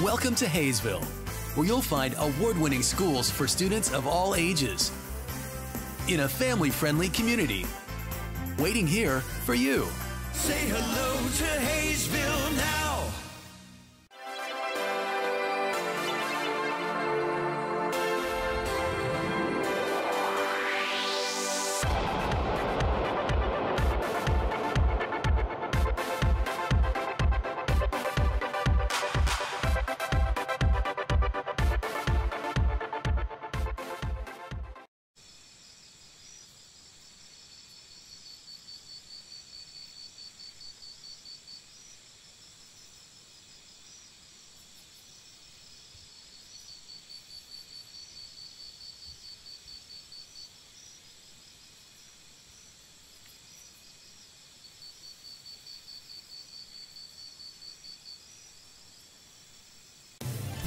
Welcome to Haysville, where you'll find award-winning schools for students of all ages in a family-friendly community. Waiting here for you. Say hello to Haysville now.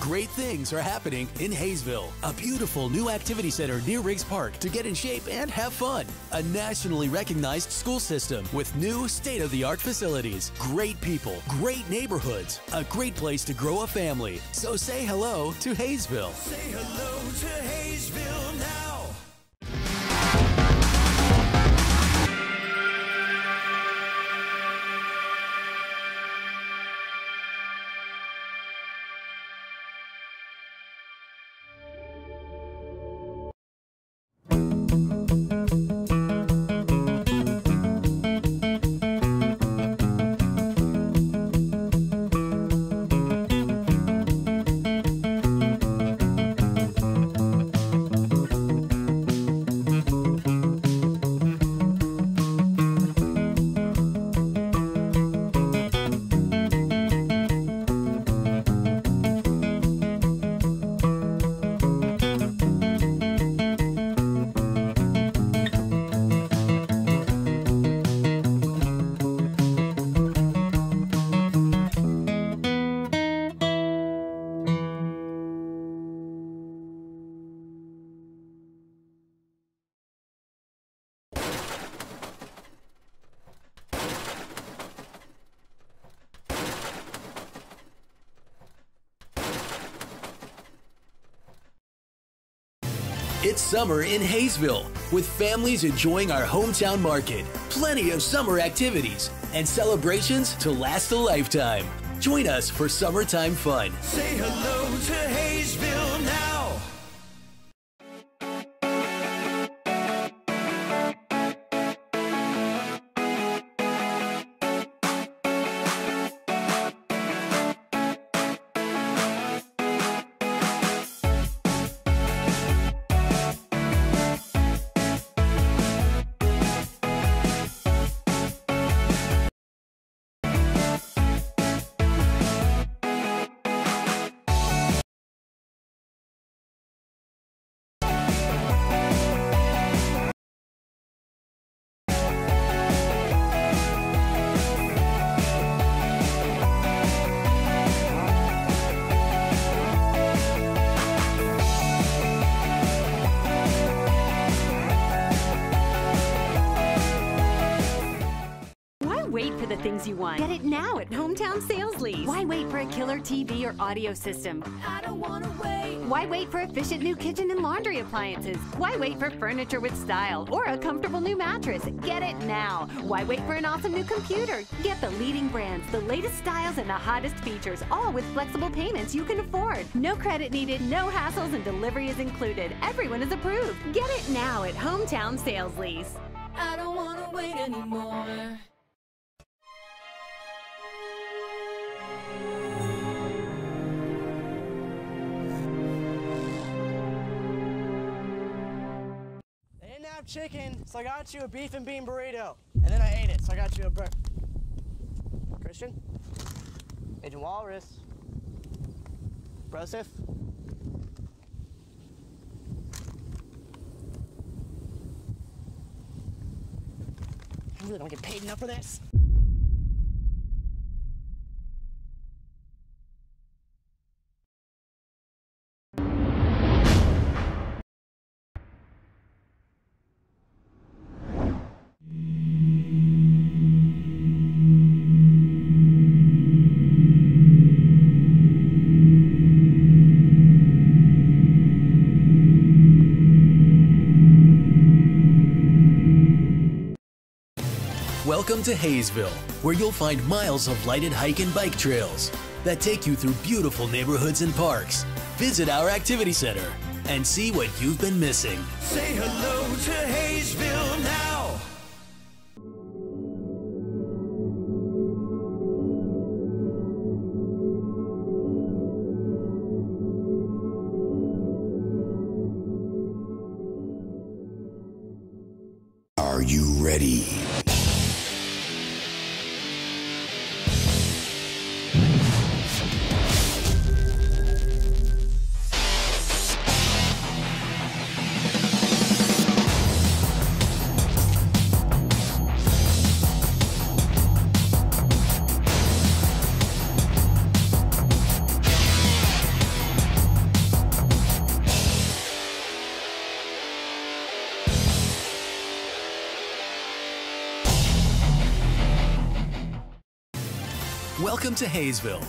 Great things are happening in Haysville. A beautiful new activity center near Riggs Park to get in shape and have fun. A nationally recognized school system with new state-of-the-art facilities. Great people, great neighborhoods, a great place to grow a family. So say hello to Haysville. Say hello to Haysville now. It's summer in Haysville, with families enjoying our hometown market, plenty of summer activities, and celebrations to last a lifetime. Join us for summertime fun. Say hello to Haysville now. Wait for the things you want. Get it now at Hometown Sales Lease. Why wait for a killer TV or audio system? I don't want to wait. Why wait for efficient new kitchen and laundry appliances? Why wait for furniture with style or a comfortable new mattress? Get it now. Why wait for an awesome new computer? Get the leading brands, the latest styles, and the hottest features, all with flexible payments you can afford. No credit needed, no hassles, and delivery is included. Everyone is approved. Get it now at Hometown Sales Lease. I don't want to wait anymore. Chicken, so I got you a beef and bean burrito, and then I ate it, so I got you a Christian, Agent Walrus, Broseph. I really don't get paid enough for this. Welcome to Haysville, where you'll find miles of lighted hike and bike trails that take you through beautiful neighborhoods and parks. Visit our activity center and see what you've been missing. Say hello to Haysville now. Are you ready? Welcome to Haysville,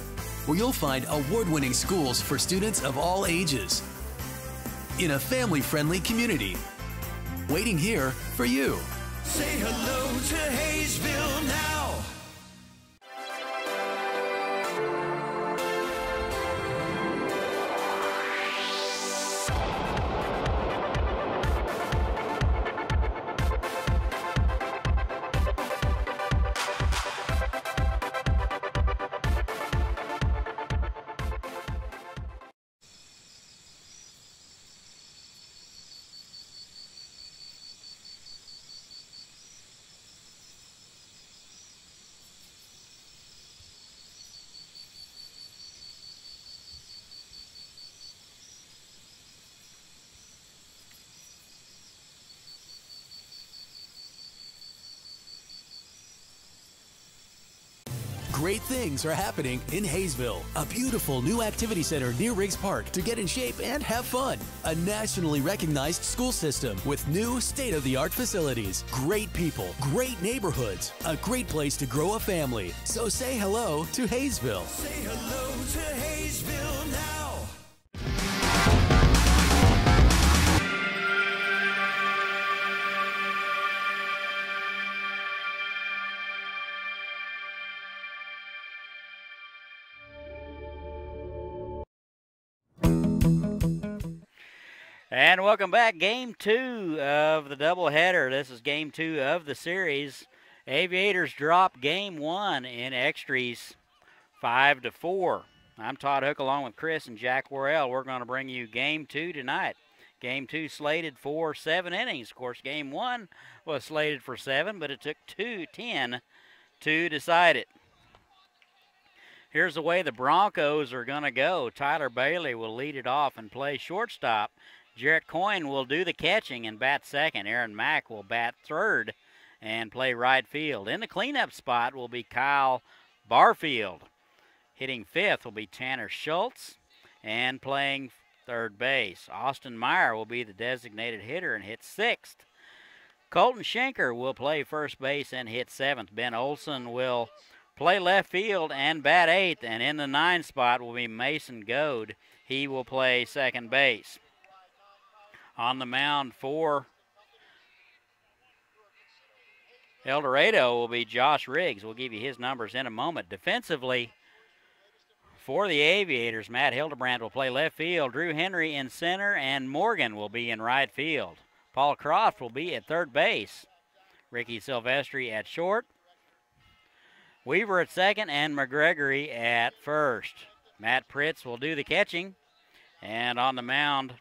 where you'll find award-winning schools for students of all ages in a family-friendly community. Waiting here for you. Say hello to Haysville now. Great things are happening in Haysville, a beautiful new activity center near Riggs Park to get in shape and have fun. A nationally recognized school system with new state-of-the-art facilities, great people, great neighborhoods, a great place to grow a family. So say hello to Haysville. Say hello to Haysville now. And welcome back. Game 2 of the doubleheader. This is game 2 of the series. Aviators drop game 1 in extras 5-4. I'm Todd Hook along with Chris and Jack Worrell. We're going to bring you game 2 tonight. Game 2 slated for 7 innings. Of course, game 1 was slated for 7, but it took 10 to decide it. Here's the way the Broncos are going to go. Tyler Bailey will lead it off and play shortstop. Jarrett Coyne will do the catching and bat second. Aaron Mack will bat third and play right field. In the cleanup spot will be Kyle Barfield. Hitting fifth will be Tanner Schultz and playing third base. Austin Meyer will be the designated hitter and hit sixth. Colton Schenker will play first base and hit seventh. Ben Olson will play left field and bat eighth. And in the 9 spot will be Mason Goad. He will play second base. On the mound for El Dorado will be Josh Riggs. We'll give you his numbers in a moment. Defensively, for the Aviators, Matt Hildebrand will play left field. Drew Henry in center, and Morgan will be in right field. Paul Croft will be at third base. Ricky Silvestri at short. Weaver at second, and McGregory at first. Matt Pritz will do the catching. And on the mound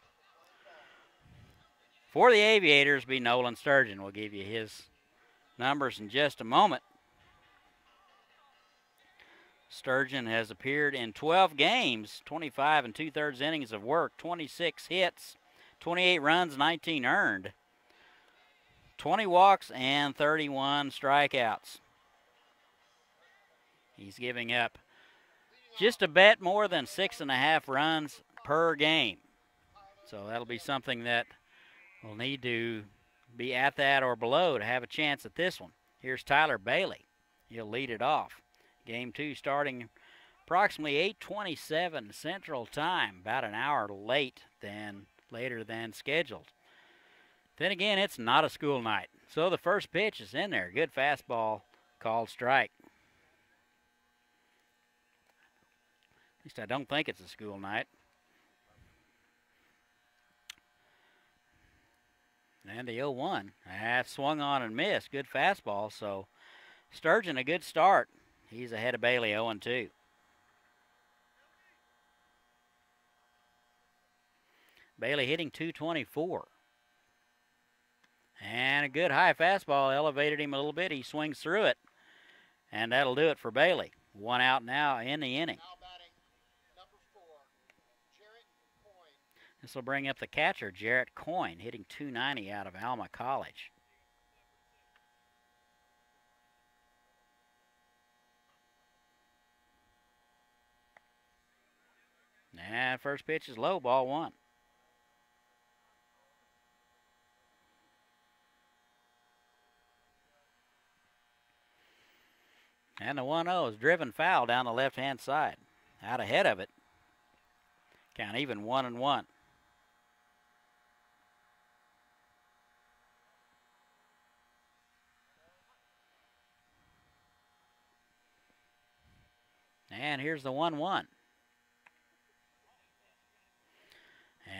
for the Aviators be Nolan Sturgeon. We'll give you his numbers in just a moment. Sturgeon has appeared in 12 games, 25 2/3 innings of work, 26 hits, 28 runs, 19 earned, 20 walks, and 31 strikeouts. He's giving up just a bit more than 6.5 runs per game. So that'll be something that we'll need to be at that or below to have a chance at this one. Here's Tyler Bailey. He'll lead it off. Game 2 starting approximately 8:27 Central Time, about an hour later than scheduled. Then again, it's not a school night. So the first pitch is in there. Good fastball Called strike. At least I don't think it's a school night. And the 0-1. That swung on and missed. Good fastball. So Sturgeon, a good start. He's ahead of Bailey, 0-2. Bailey hitting .224. And a good high fastball elevated him a little bit. He swings through it. And that'll do it for Bailey. One out now in the inning. This will bring up the catcher, Jarrett Coyne, hitting .290 out of Alma College. And first pitch is low, ball one. And the 1-0 is driven foul down the left-hand side. Out ahead of it. Count even 1-1. And here's the 1-1.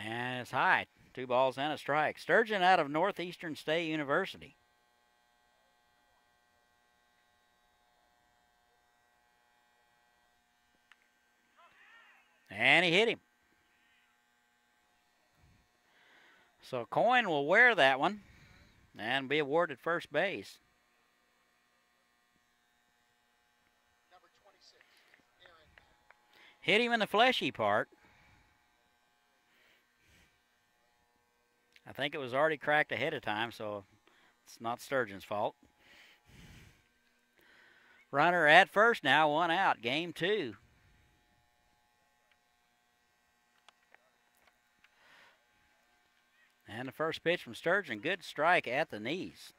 And it's high. 2 balls and a strike. Sturgeon out of Northeastern State University. And he hit him. So Coyne will wear that one and be awarded first base. Hit him in the fleshy part. I think it was already cracked ahead of time, so it's not Sturgeon's fault. Runner at first now, 1 out, game 2. And the first pitch from Sturgeon, good strike at the knees.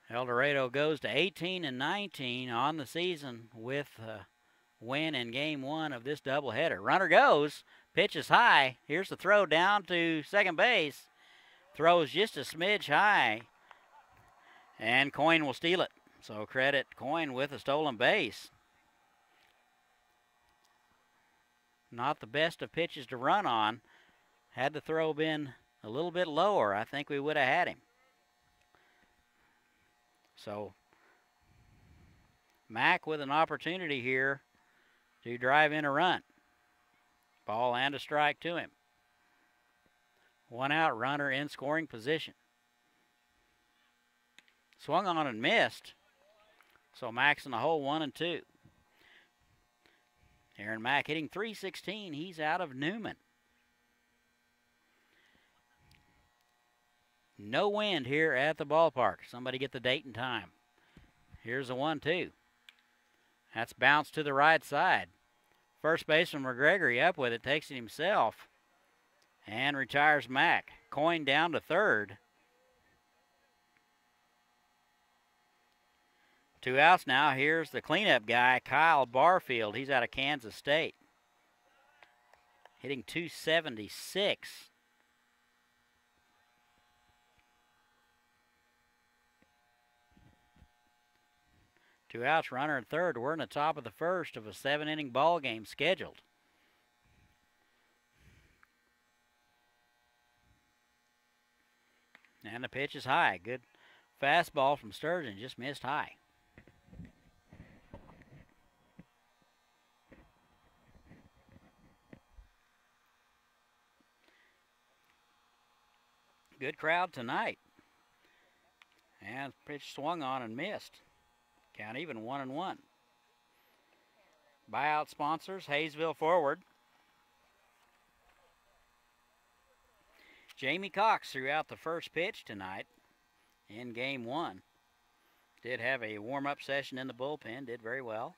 El Dorado goes to 18-19 on the season with a win in game 1 of this doubleheader. Runner goes, pitch is high. Here's the throw down to second base. Throws just a smidge high, and Coyne will steal it. So credit Coyne with a stolen base. Not the best of pitches to run on. Had the throw been a little bit lower, I think we would have had him. So Mack with an opportunity here to drive in a run. Ball and a strike to him. 1 out, runner in scoring position. Swung on and missed. So Mack's in the hole, 1-2. Aaron Mack hitting .316. He's out of Newman. No wind here at the ballpark. Somebody get the date and time. Here's a 1-2. That's bounced to the right side. First baseman McGregory up with it, takes it himself, and retires Mack. Coyne down to third. 2 outs now. Here's the cleanup guy, Kyle Barfield. He's out of Kansas State. Hitting .276. Two outs, runner at third. We're in the top of the first of a 7-inning ball game scheduled. And the pitch is high. Good fastball from Sturgeon, just missed high. Good crowd tonight. And pitch swung on and missed. Count even, 1-1. Buyout sponsors, Haysville Forward. Jamie Cox threw out the first pitch tonight in game 1. Did have a warm-up session in the bullpen, did very well.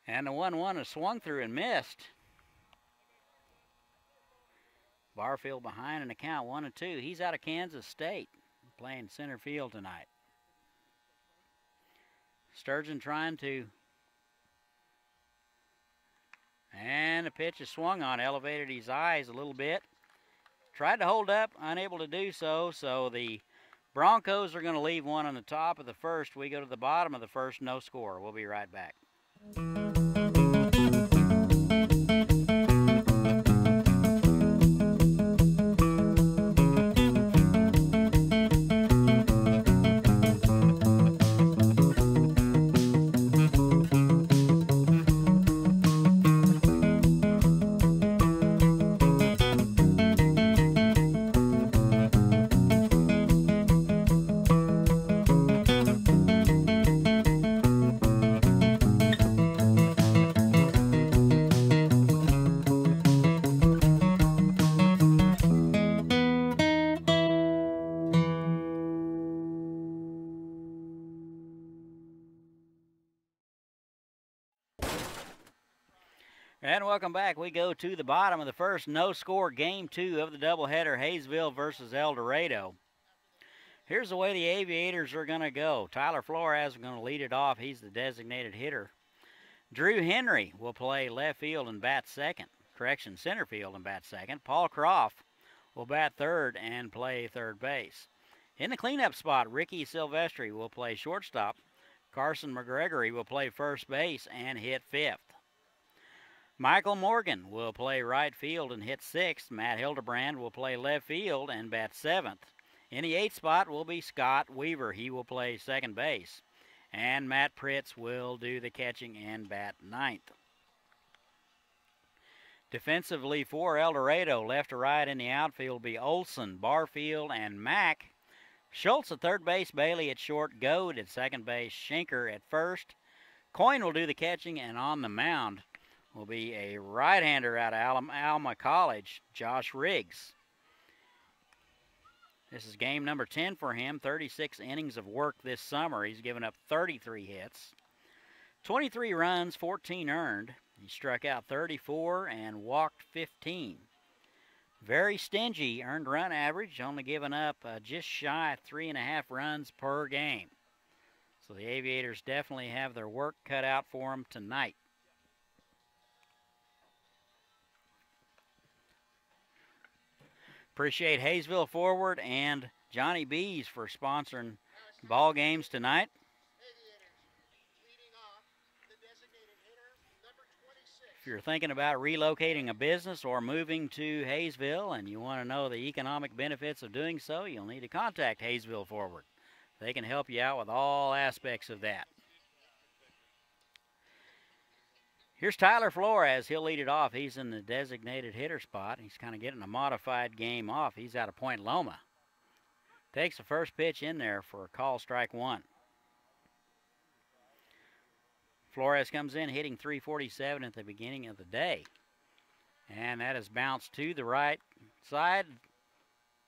And the 1-1 is swung through and missed. Barfield behind in the count, 1-2. He's out of Kansas State, playing center field tonight. Sturgeon trying to, and the pitch is swung on, elevated his eyes a little bit. tried to hold up, unable to do so. So the Broncos are going to leave one on the top of the first. We go to the bottom of the first, no score. We'll be right back. And welcome back. We go to the bottom of the first, no score, game 2 of the doubleheader, Haysville versus El Dorado. Here's the way the Aviators are going to go. Tyler Flores is going to lead it off. He's the designated hitter. Drew Henry will play left field and bat second. Correction, center field and bat second. Paul Croft will bat third and play third base. In the cleanup spot, Ricky Silvestri will play shortstop. Carson McGregory will play first base and hit fifth. Michael Morgan will play right field and hit sixth. Matt Hildebrand will play left field and bat seventh. In the eighth spot will be Scott Weaver. He will play second base. And Matt Pritz will do the catching and bat ninth. Defensively for El Dorado, left to right in the outfield will be Olson, Barfield, and Mack. Schultz at third base, Bailey at short, Goad at second base, Schenker at first. Coyne will do the catching, and on the mound will be a right-hander out of Alma College, Josh Riggs. This is game number 10 for him, 36 innings of work this summer. He's given up 33 hits, 23 runs, 14 earned. He struck out 34 and walked 15. Very stingy earned run average, only giving up just shy of 3.5 runs per game. So the Aviators definitely have their work cut out for them tonight. Appreciate Haysville Forward and Johnny B's for sponsoring ball games tonight. If you're thinking about relocating a business or moving to Haysville and you want to know the economic benefits of doing so, you'll need to contact Haysville Forward. They can help you out with all aspects of that. Here's Tyler Flores. He'll lead it off. He's in the designated hitter spot. He's kind of getting a modified game off. He's out of Point Loma. Takes the first pitch in there for a call, strike one. Flores comes in hitting .347 at the beginning of the day. And that is bounced to the right side.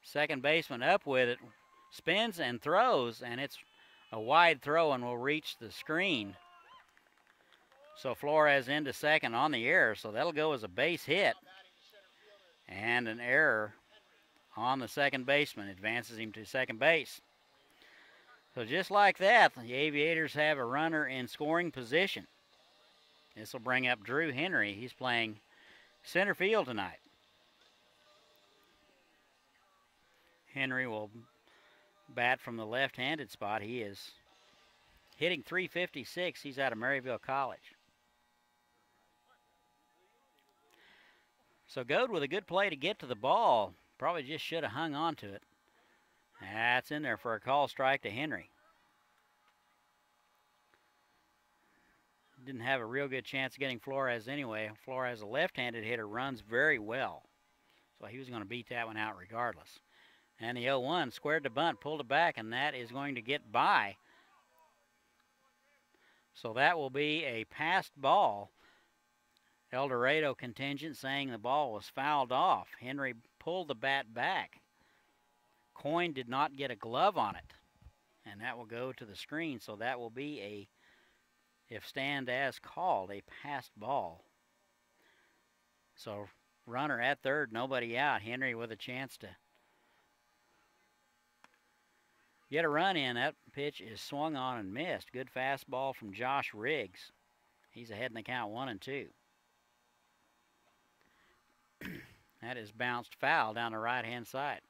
Second baseman up with it. Spins and throws, and it's a wide throw and will reach the screen. So Flores into second on the error, so that'll go as a base hit. And an error on the second baseman advances him to second base. So just like that, the Aviators have a runner in scoring position. This will bring up Drew Henry. He's playing center field tonight. Henry will bat from the left-handed spot. He is hitting .356. He's out of Maryville College. So Goad with a good play to get to the ball. Probably just should have hung on to it. That's in there for a call strike to Henry. Didn't have a real good chance of getting Flores anyway. Flores, a left-handed hitter, runs very well. So he was going to beat that one out regardless. And the 0-1 squared the bunt, pulled it back, and that is going to get by. So that will be a passed ball. El Dorado contingent saying the ball was fouled off. Henry pulled the bat back. Coyne did not get a glove on it. And that will go to the screen. So that will be a, if stand as called, a passed ball. So runner at third, nobody out. Henry with a chance to get a run in. That pitch is swung on and missed. Good fastball from Josh Riggs. He's ahead in the count 1-2. That is bounced foul down the right-hand side.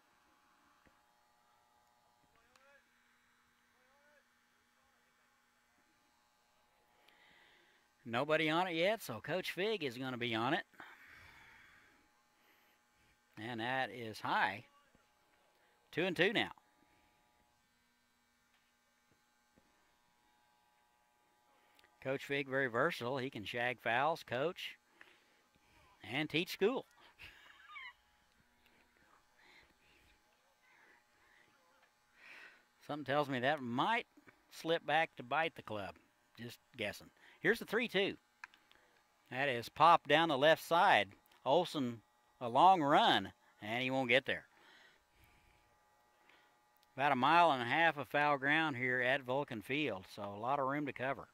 Nobody on it yet, so Coach Fig is going to be on it. And that is high. 2-2 now. Coach Fig, very versatile. He can shag fouls, coach, and teach school. Something tells me that might slip back to bite the club. Just guessing. Here's the 3-2. That is popped down the left side. Olsen, a long run, and he won't get there. About 1.5 miles of foul ground here at Vulcan Field, so a lot of room to cover.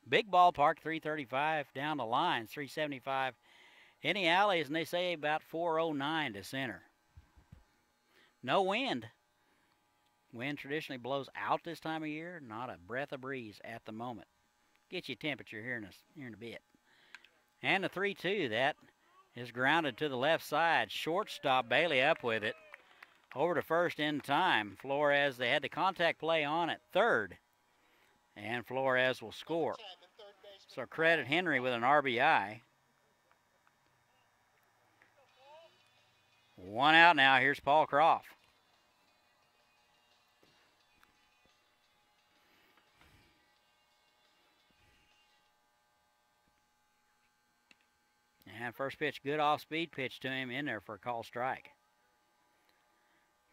Big ballpark, 335 down the lines, 375 in the alleys, and they say about 409 to center. No wind. Wind traditionally blows out this time of year, not a breath of breeze at the moment. Get you temperature here in a bit. And the 3-2, that is grounded to the left side. Shortstop Bailey up with it. Over to first in time. Flores, they had the contact play on at third. And Flores will score. So credit Henry with an RBI. One out now. Here's Paul Croft. And first pitch, good off-speed pitch to him in there for a call strike.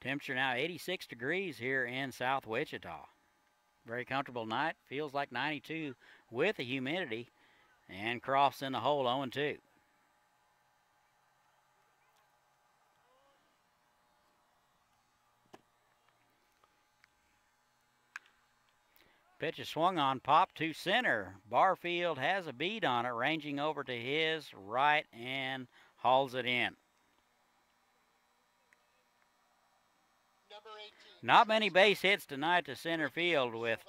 Temperature now 86 degrees here in South Wichita. Very comfortable night. Feels like 92 with the humidity. And Croft's in the hole, 0-2. Pitch is swung on, pop to center. Barfield has a bead on it, ranging over to his right and hauls it in. Not many base hits tonight to center field with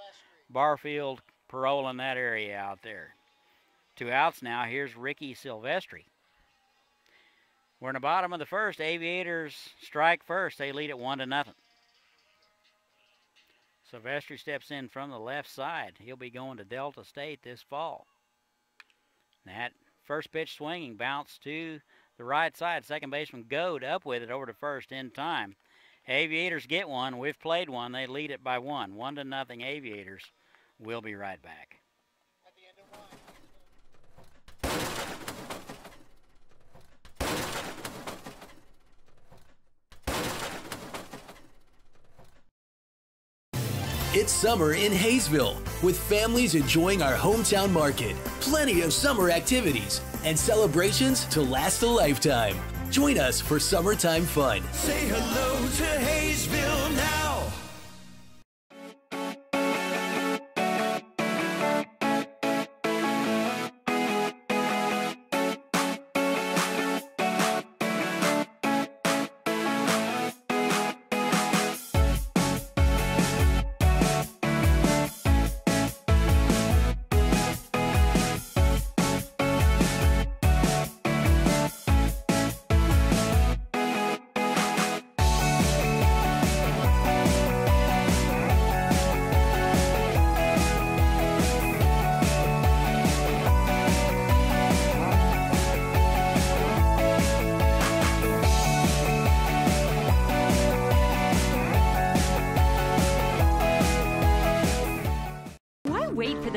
Barfield paroling that area out there. 2 outs now. Here's Ricky Silvestri. We're in the bottom of the first. Aviators strike first. They lead it 1-0. Silvestri steps in from the left side. He'll be going to Delta State this fall. That first pitch swinging, bounce to the right side. Second baseman Goad up with it over to first in time. Aviators get one. We've played one. They lead it by 1. 1-0 Aviators. We'll be right back. It's summer in Haysville, with families enjoying our hometown market, plenty of summer activities, and celebrations to last a lifetime. Join us for summertime fun. Say hello to Haysville now.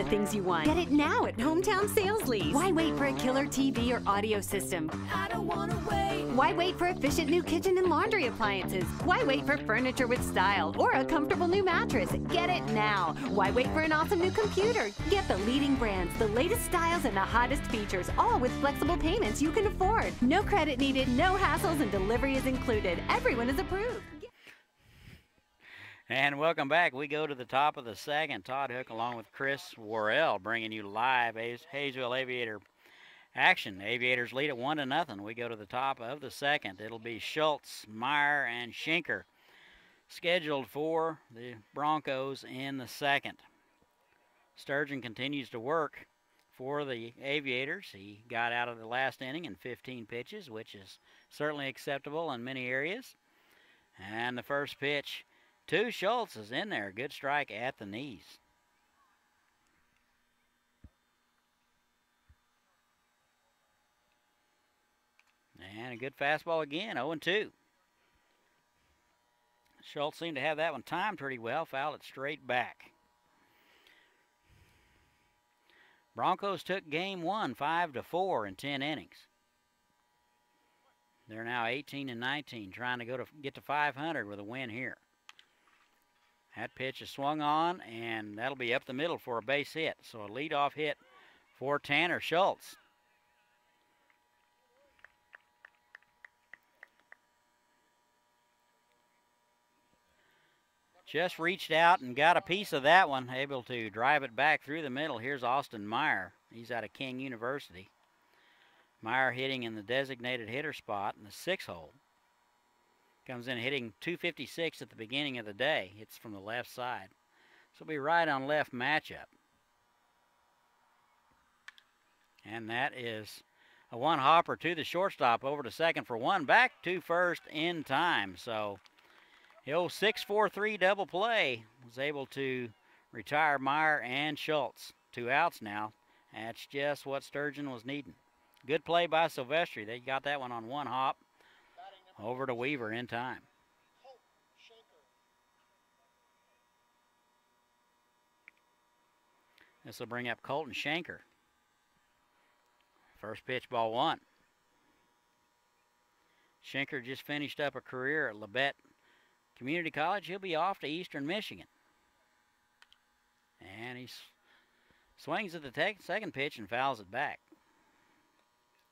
Things you want. Get it now at Hometown Sales Lease. Why wait for a killer TV or audio system? I don't wanna wait. Why wait for efficient new kitchen and laundry appliances? Why wait for furniture with style or a comfortable new mattress? Get it now. Why wait for an awesome new computer? Get the leading brands, the latest styles, and the hottest features, all with flexible payments you can afford. No credit needed, no hassles, and delivery is included. Everyone is approved. And welcome back. We go to the top of the second. Todd Hook along with Chris Worrell bringing you live Haysville Aviator action. Aviators lead at 1-0. We go to the top of the second. It'll be Schultz, Meyer, and Schenker scheduled for the Broncos in the second. Sturgeon continues to work for the Aviators. He got out of the last inning in 15 pitches, which is certainly acceptable in many areas. And the first pitch to Schultz is in there. Good strike at the knees. And a good fastball again, 0-2. Schultz seemed to have that one timed pretty well, fouled it straight back. Broncos took game one, 5-4 in 10 innings. They're now 18-19, trying to get to 500 with a win here. That pitch is swung on, and that'll be up the middle for a base hit. So a leadoff hit for Tanner Schultz. Just reached out and got a piece of that one, able to drive it back through the middle. Here's Austin Meyer. He's out of King University. Meyer hitting in the designated hitter spot in the 6 hole. Comes in hitting 256 at the beginning of the day. Hits from the left side. So it'll be right on left matchup. And that is a one hopper to the shortstop, over to second for one, back to first in time. So the old 6-4-3 double play was able to retire Meyer and Schultz. 2 outs now. That's just what Sturgeon was needing. Good play by Silvestri. They got that one on one hop over to Weaver in time. This will bring up Colton Shanker. First pitch, ball 1. Shanker just finished up a career at Labette Community College. He'll be off to Eastern Michigan. And he swings at the second pitch and fouls it back.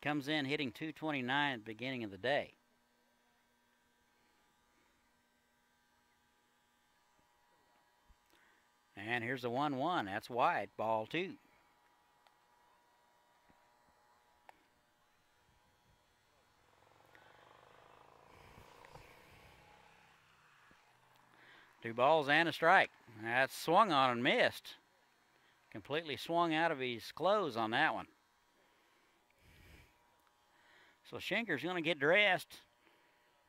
Comes in hitting 229 at the beginning of the day. And here's the 1-1. That's wide. Ball 2. Two balls and a strike. That's swung on and missed. Completely swung out of his clothes on that one. So Schenker's going to get dressed,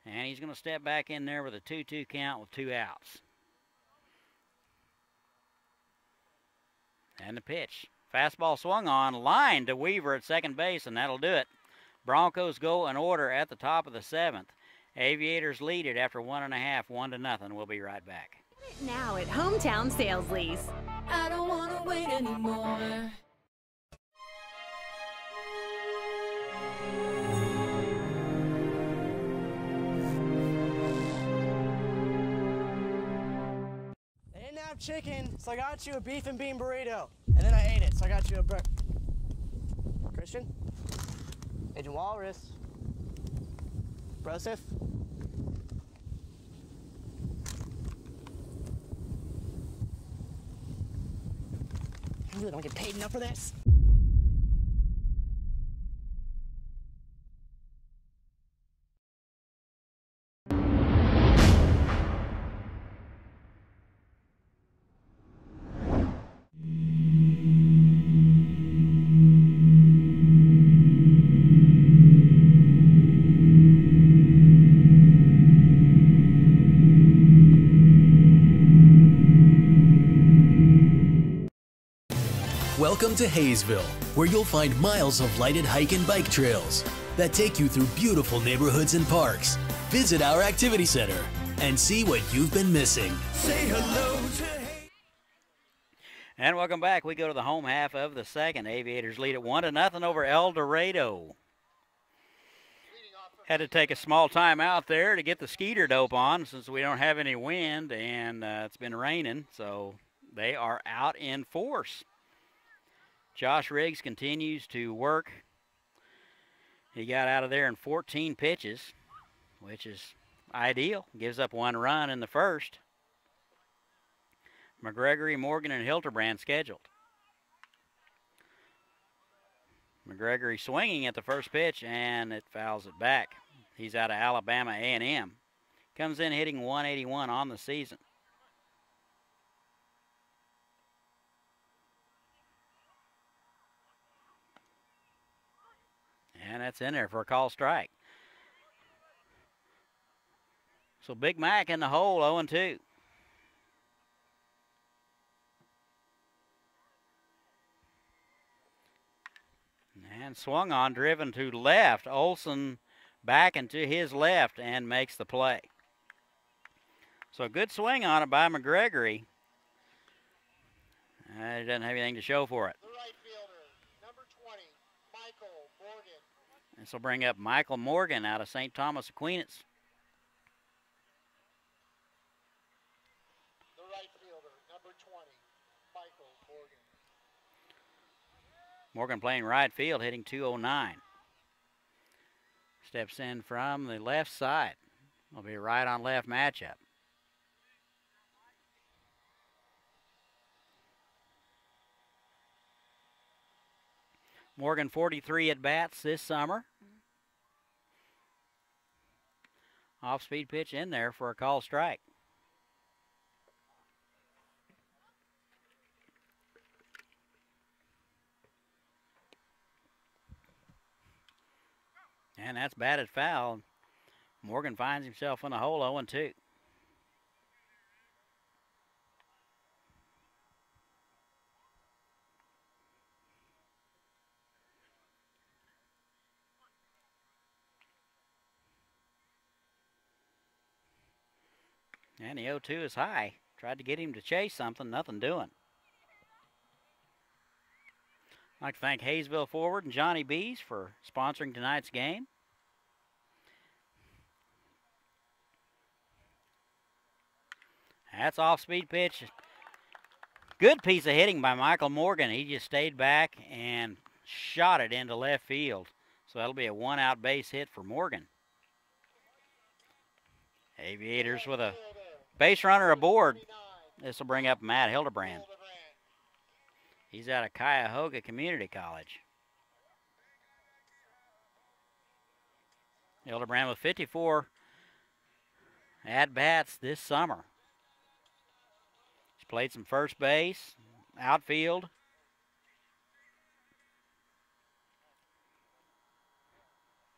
and he's going to step back in there with a 2-2 count with 2 outs. And the pitch. Fastball swung on, line to Weaver at second base, and that'll do it. Broncos go in order at the top of the 7th. Aviators lead it after 1.5, 1-0. We'll be right back. Now at Hometown Sales Lease. I don't wanna wait anymore. They didn't have chicken, so I got you a beef and bean burrito. And then I ate it, so I got you a Christian? Agent Walrus? Broseph? I really don't get paid enough for this. Welcome to Haysville, where you'll find miles of lighted hike and bike trails that take you through beautiful neighborhoods and parks. Visit our activity center and see what you've been missing. Say hello to And welcome back. We go to the home half of the second. Aviators lead at 1-0 over El Dorado. Had to take a small time out there to get the skeeter dope on since we don't have any wind and it's been raining, so they are out in force. Josh Riggs continues to work. He got out of there in 14 pitches, which is ideal. Gives up 1 run in the first. McGregory, Morgan, and Hilterbrand scheduled. McGregory swinging at the first pitch, and it fouls it back. He's out of Alabama A&M. Comes in hitting 181 on the season. And that's in there for a call strike. So Big Mac in the hole, 0-2. And swung on, driven to left. Olson back into his left and makes the play. So a good swing on it by McGregory. He doesn't have anything to show for it. The right fielder, number 20, Michael Morgan. This will bring up Michael Morgan out of St. Thomas Aquinas. The right fielder, number 20, Michael Morgan. Morgan playing right field, hitting .209. Steps in from the left side. Will be a right on left matchup. Morgan 43 at bats this summer. Off-speed pitch in there for a call strike. And that's batted foul. Morgan finds himself in the hole, 0-2. And the 0-2 is high. Tried to get him to chase something, nothing doing. I'd like to thank Haysville Forward and Johnny B's for sponsoring tonight's game. That's off-speed pitch. Good piece of hitting by Michael Morgan. He just stayed back and shot it into left field. So that'll be a one-out base hit for Morgan. Aviators with a base runner aboard. This will bring up Matt Hildebrand. He's out of Cuyahoga Community College. Hildebrand with 54 at-bats this summer. He's played some first base, outfield.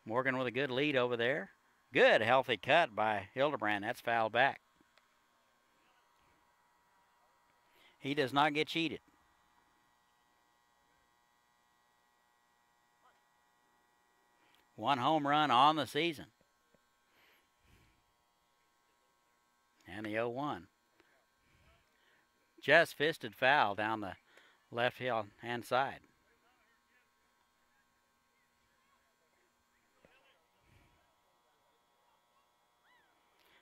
Morgan with a good lead over there. Good healthy cut by Hildebrand. That's fouled back. He does not get cheated. One home run on the season. And the 0-1. Just fisted foul down the left hand side.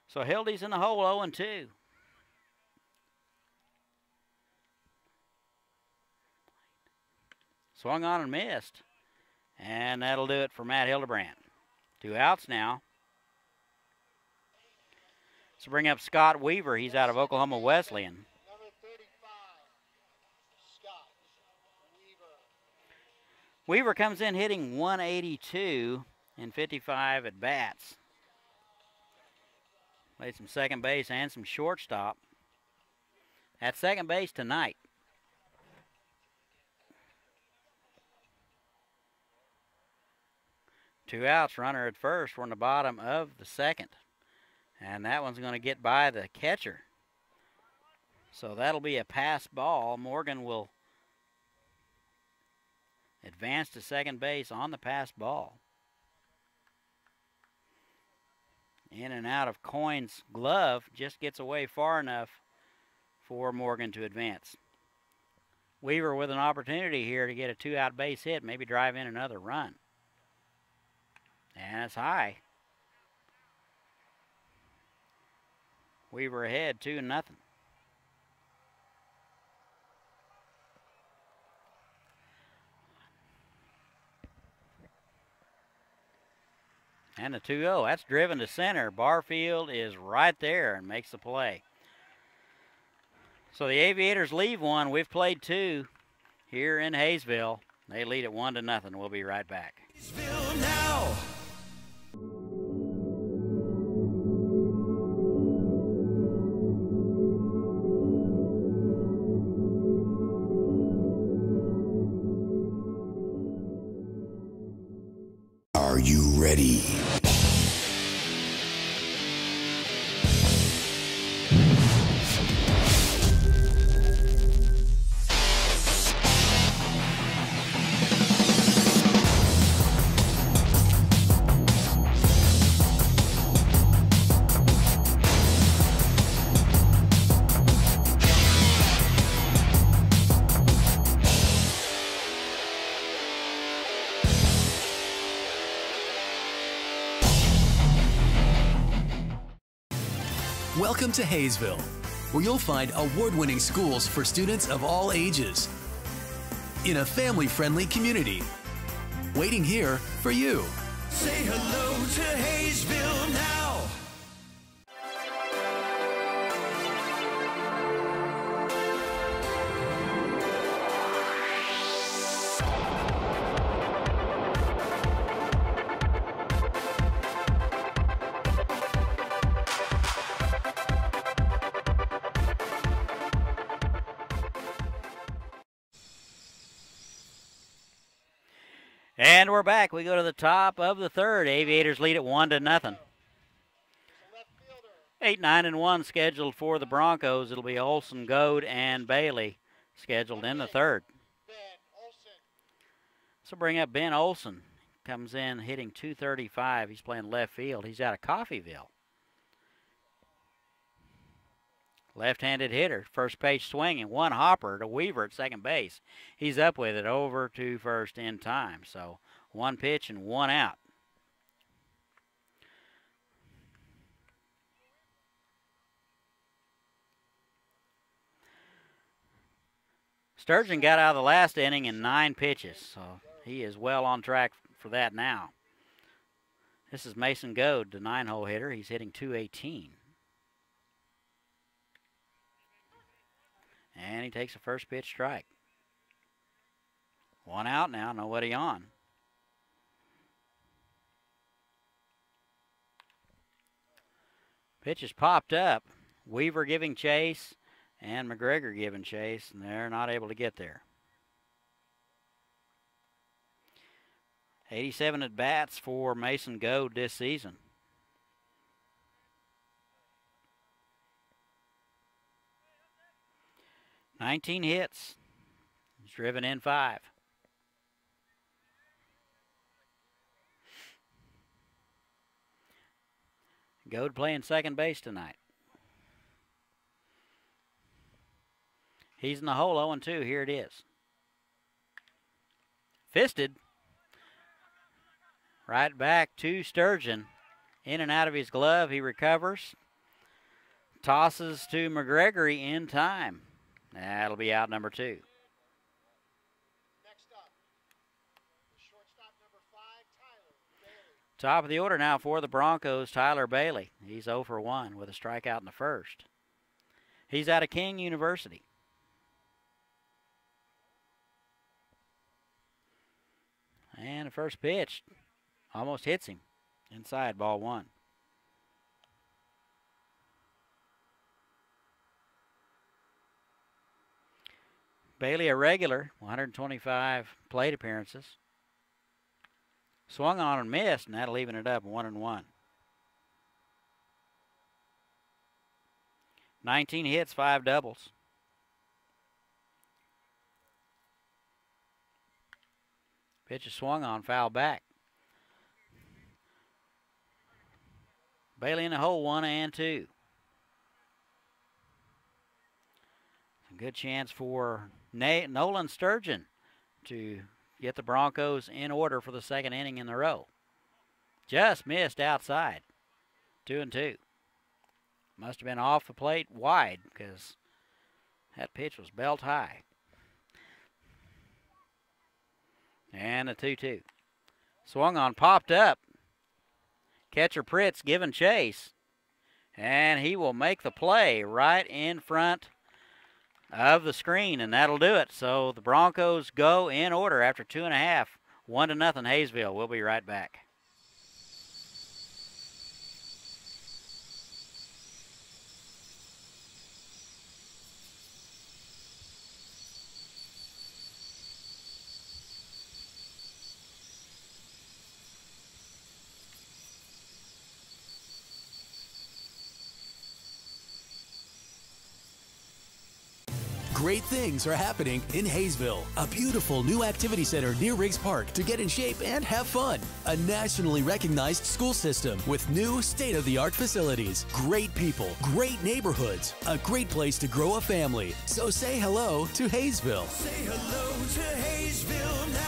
So Hildy's in the hole, 0-2. Swung on and missed. And that'll do it for Matt Hildebrand. 2 outs now. So bring up Scott Weaver. He's out of Oklahoma Wesleyan. Number 35, Scott Weaver. Weaver comes in hitting 182 in 55 at bats. Played some second base and some shortstop. At second base tonight. Two outs, runner at first. We're in the bottom of the second. And that one's going to get by the catcher. So that'll be a pass ball. Morgan will advance to second base on the pass ball. In and out of Coyne's glove, just gets away far enough for Morgan to advance. Weaver with an opportunity here to get a 2-out base hit, maybe drive in another run. And it's high. Weaver ahead 2-0. And the 2-0, that's driven to center. Barfield is right there and makes the play. So the Aviators leave one. We've played 2 here in Haysville. They lead at 1-0. We'll be right back. Haysville now. Are you ready? Welcome to Haysville, where you'll find award-winning schools for students of all ages in a family-friendly community. Waiting here for you. Say hello to Haysville now. And we're back. We go to the top of the third. Aviators lead at 1-0. 8, 9, and 1 scheduled for the Broncos. It'll be Olson, Goad, and Bailey scheduled in the third. So bring up Ben Olson. Comes in hitting .235. He's playing left field. He's out of Coffeyville. Left-handed hitter, first base swinging, one hopper to Weaver at second base. He's up with it over to first in time. So one pitch and one out. Sturgeon got out of the last inning in 9 pitches, so he is well on track for that now. This is Mason Goad, the 9-hole hitter. He's hitting .218. And he takes a first pitch strike. One out now, nobody on. Pitch is popped up. Weaver giving chase and McGregor giving chase, and they're not able to get there. 87 at-bats for Mason Goad this season. $19 hits. He's driven in 5. Goad playing second base tonight. He's in the hole 0-2. Here it is. Fisted. Right back to Sturgeon. In and out of his glove. He recovers. Tosses to McGregor in time. That'll be out number 2. Next up, the shortstop number 5, Tyler Bailey. Top of the order now for the Broncos, Tyler Bailey. He's 0 for 1 with a strikeout in the first. He's out of King University. And the first pitch almost hits him. Inside, ball 1. Bailey a regular, 125 plate appearances. Swung on and missed, and that'll even it up 1-1. 19 hits, 5 doubles. Pitch is swung on, foul back. Bailey in the hole, 1-2. Good chance for Nolan Sturgeon to get the Broncos in order for the second inning in a row. Just missed outside. 2-2. Must have been off the plate wide because that pitch was belt high. And a 2-2. Swung on, popped up. Catcher Pritz giving chase. And he will make the play right in front of the screen, and that'll do it. So the Broncos go in order after 2.5. 1-0 Haysville. We'll be right back. Great things are happening in Haysville. A beautiful new activity center near Riggs Park to get in shape and have fun. A nationally recognized school system with new state-of-the-art facilities. Great people, great neighborhoods, a great place to grow a family. So say hello to Haysville. Say hello to Haysville now.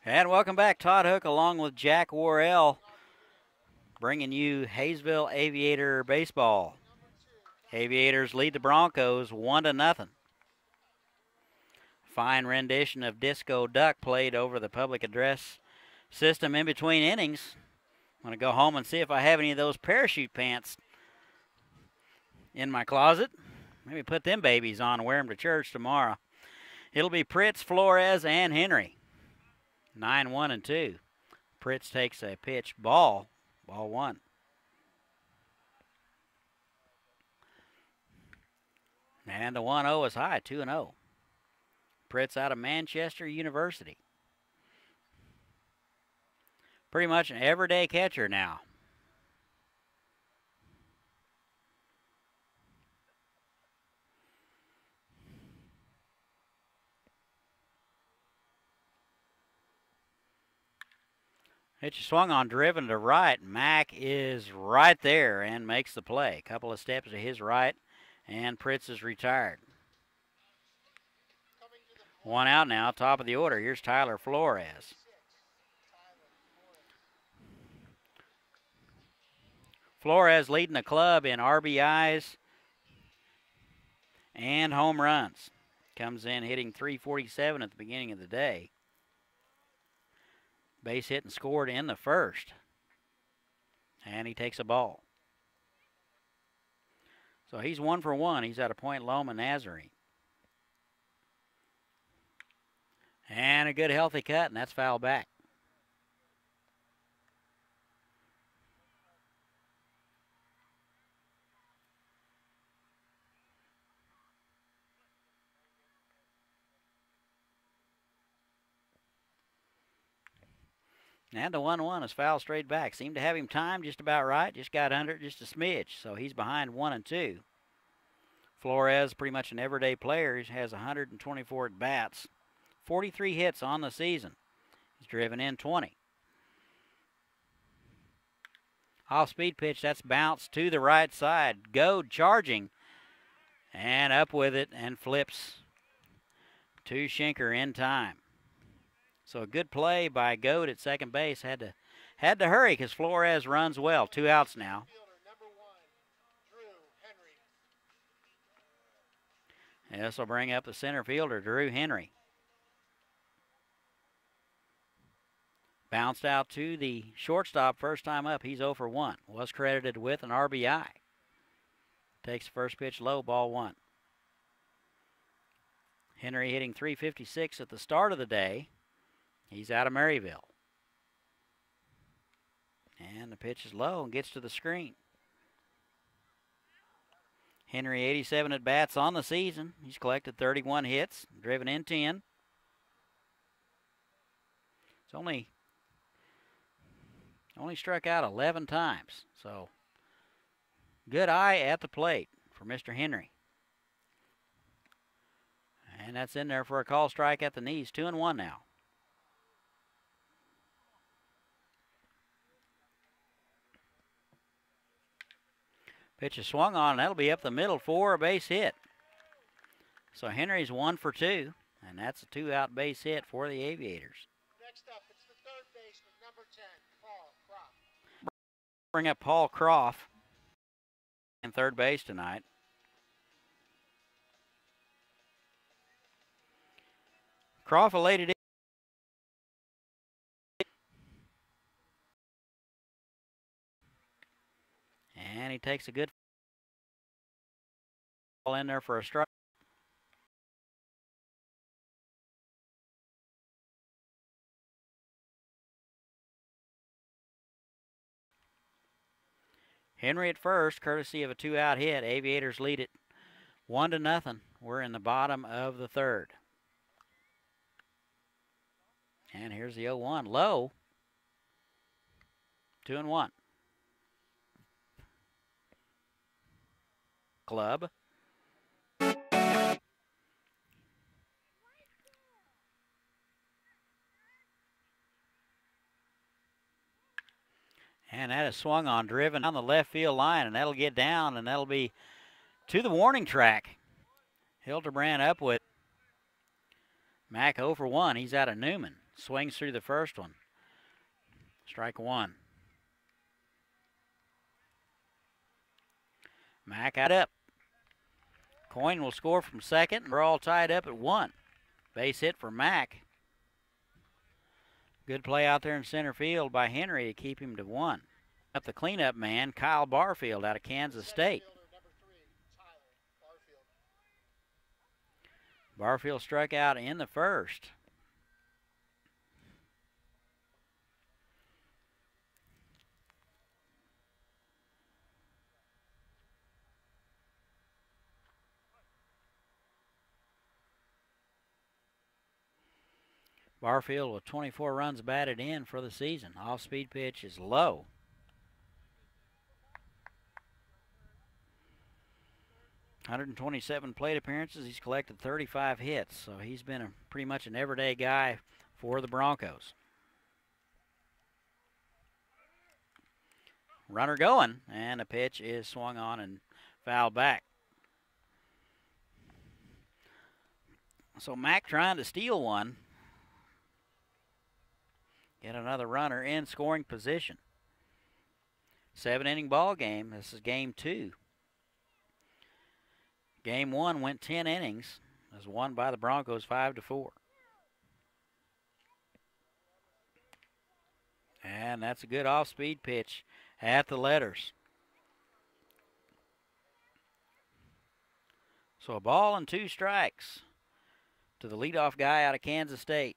And welcome back. Todd Hook along with Jack Worrell bringing you Haysville Aviator baseball. Aviators lead the Broncos 1-0. Fine rendition of Disco Duck played over the public address system in between innings. I'm going to go home and see if I have any of those parachute pants in my closet. Maybe put them babies on and wear them to church tomorrow. It'll be Pritz, Flores, and Henry. 9-1-2. Pritz takes a pitch ball 1. And the 1-0 is high, 2-0. Pritz out of Manchester University. Pretty much an everyday catcher now. Pitch swung on, driven to right. Mack is right there and makes the play. A couple of steps to his right, and Pritz is retired. One out now, top of the order. Here's Tyler Flores. Flores leading the club in RBIs and home runs. Comes in hitting .347 at the beginning of the day. Base hit and scored in the first. And he takes a ball. So he's 1 for 1. He's out of Point Loma Nazarene. And a good healthy cut, and that's foul back. And the 1-1 is foul straight back. Seemed to have him timed just about right. Just got under it just a smidge. So he's behind 1-2. Flores, pretty much an everyday player. He has 124 at-bats. 43 hits on the season. He's driven in 20. Off-speed pitch. That's bounced to the right side. Goad charging. And up with it and flips to Schenker in time. So a good play by Goad at second base. Had to hurry because Flores runs well. 2 outs now. And this will bring up the center fielder, Drew Henry. Bounced out to the shortstop first time up. He's 0 for 1. Was credited with an RBI. Takes the first pitch low, ball 1. Henry hitting .356 at the start of the day. He's out of Maryville. And the pitch is low and gets to the screen. Henry, 87 at-bats on the season. He's collected 31 hits, driven in 10. It's only struck out 11 times. So good eye at the plate for Mr. Henry. And that's in there for a call strike at the knees. 2-1 now. Pitch is swung on, and that'll be up the middle for a base hit. So Henry's 1 for 2, and that's a 2-out base hit for the Aviators. Next up, it's the third baseman, number 10, Paul Kropp. Bring up Paul Croft in third base tonight. Croft elated it. And he takes a good ball in there for a strike. Henry at first, courtesy of a 2-out hit. Aviators lead it 1-0. We're in the bottom of the third. And here's the 0-1. Low. 2-1. Club. And that is swung on, driven down the left field line, and that'll get down, and that'll be to the warning track. Hildebrand up with Mack 0 for 1. He's out of Newman. Swings through the first one. Strike one. Mack out up. Coyne will score from second. We're all tied up at 1. Base hit for Mack. Good play out there in center field by Henry to keep him to 1. Up the cleanup man, Kyle Barfield out of Kansas State. Barfield struck out in the first. Barfield with 24 runs batted in for the season. Off-speed pitch is low. ...127 plate appearances. He's collected 35 hits, so he's been pretty much an everyday guy for the Broncos. Runner going, and the pitch is swung on and fouled back. So Mack trying to steal one. Get another runner in scoring position. 7-inning ball game. This is game 2. Game 1 went 10 innings. It was won by the Broncos 5-4. And that's a good off-speed pitch at the letters. So a ball and 2 strikes to the leadoff guy out of Kansas State.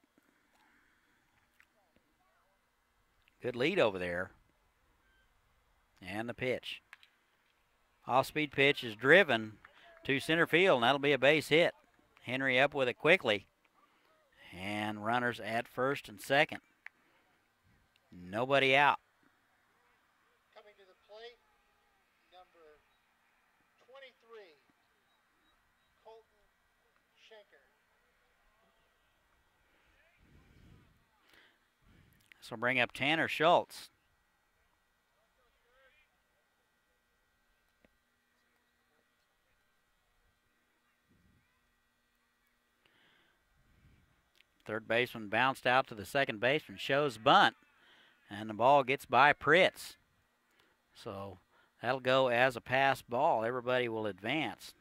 Good lead over there. And the pitch. Off-speed pitch is driven to center field, and that'll be a base hit. Henry up with it quickly. And runners at first and second. Nobody out. Coming to the plate, number 23, Colton Schenker. This will bring up Tanner Schultz. Third baseman bounced out to the second baseman, shows bunt, and the ball gets by Pritz. So that'll go as a pass ball. Everybody will advance.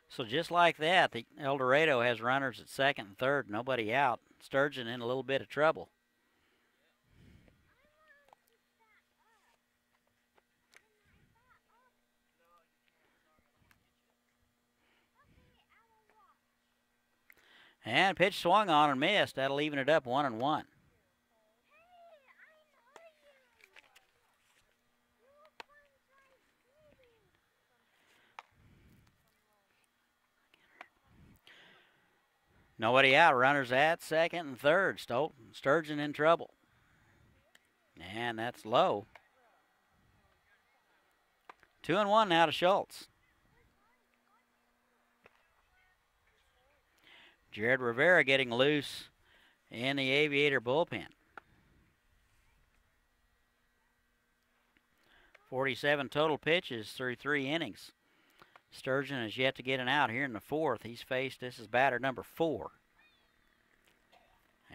So just like that, the El Dorado has runners at second and third, nobody out. Sturgeon in a little bit of trouble. And pitch swung on and missed. That'll even it up 1-1. Nobody out. Runners at second and third. Sturgeon in trouble. And that's low. 2-1 now to Schultz. Jared Rivera getting loose in the Aviator bullpen. 47 total pitches through 3 innings. Sturgeon has yet to get an out here in the fourth. This is batter number 4.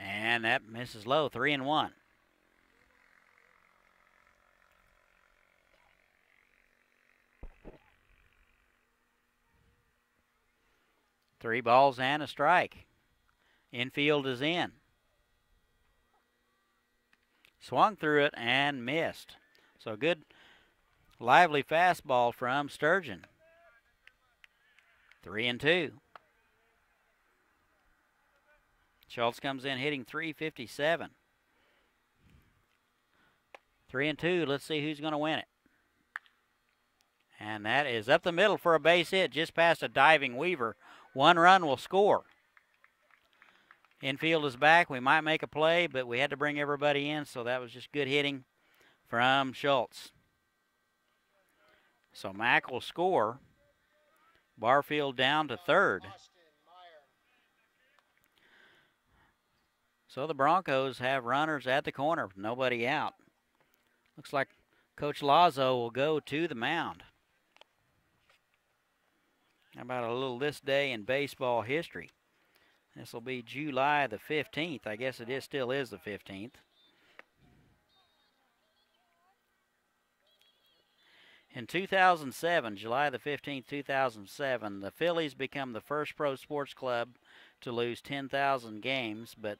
And that misses low, 3-1. Three balls and a strike. Infield is in. Swung through it and missed. So good, lively fastball from Sturgeon. 3-2. Schultz comes in hitting .357. 3-2. Let's see who's going to win it. And that is up the middle for a base hit, just past a diving Weaver. 1 run will score. Infield is back. We might make a play, but we had to bring everybody in, so that was just good hitting from Schultz. So Mack will score. Barfield down to third. So the Broncos have runners at the corner with nobody out. Looks like Coach Lazo will go to the mound. How about a little this day in baseball history? This will be July the 15th. I guess it still is the 15th. In 2007, July the 15th, 2007, the Phillies become the first pro sports club to lose 10,000 games, but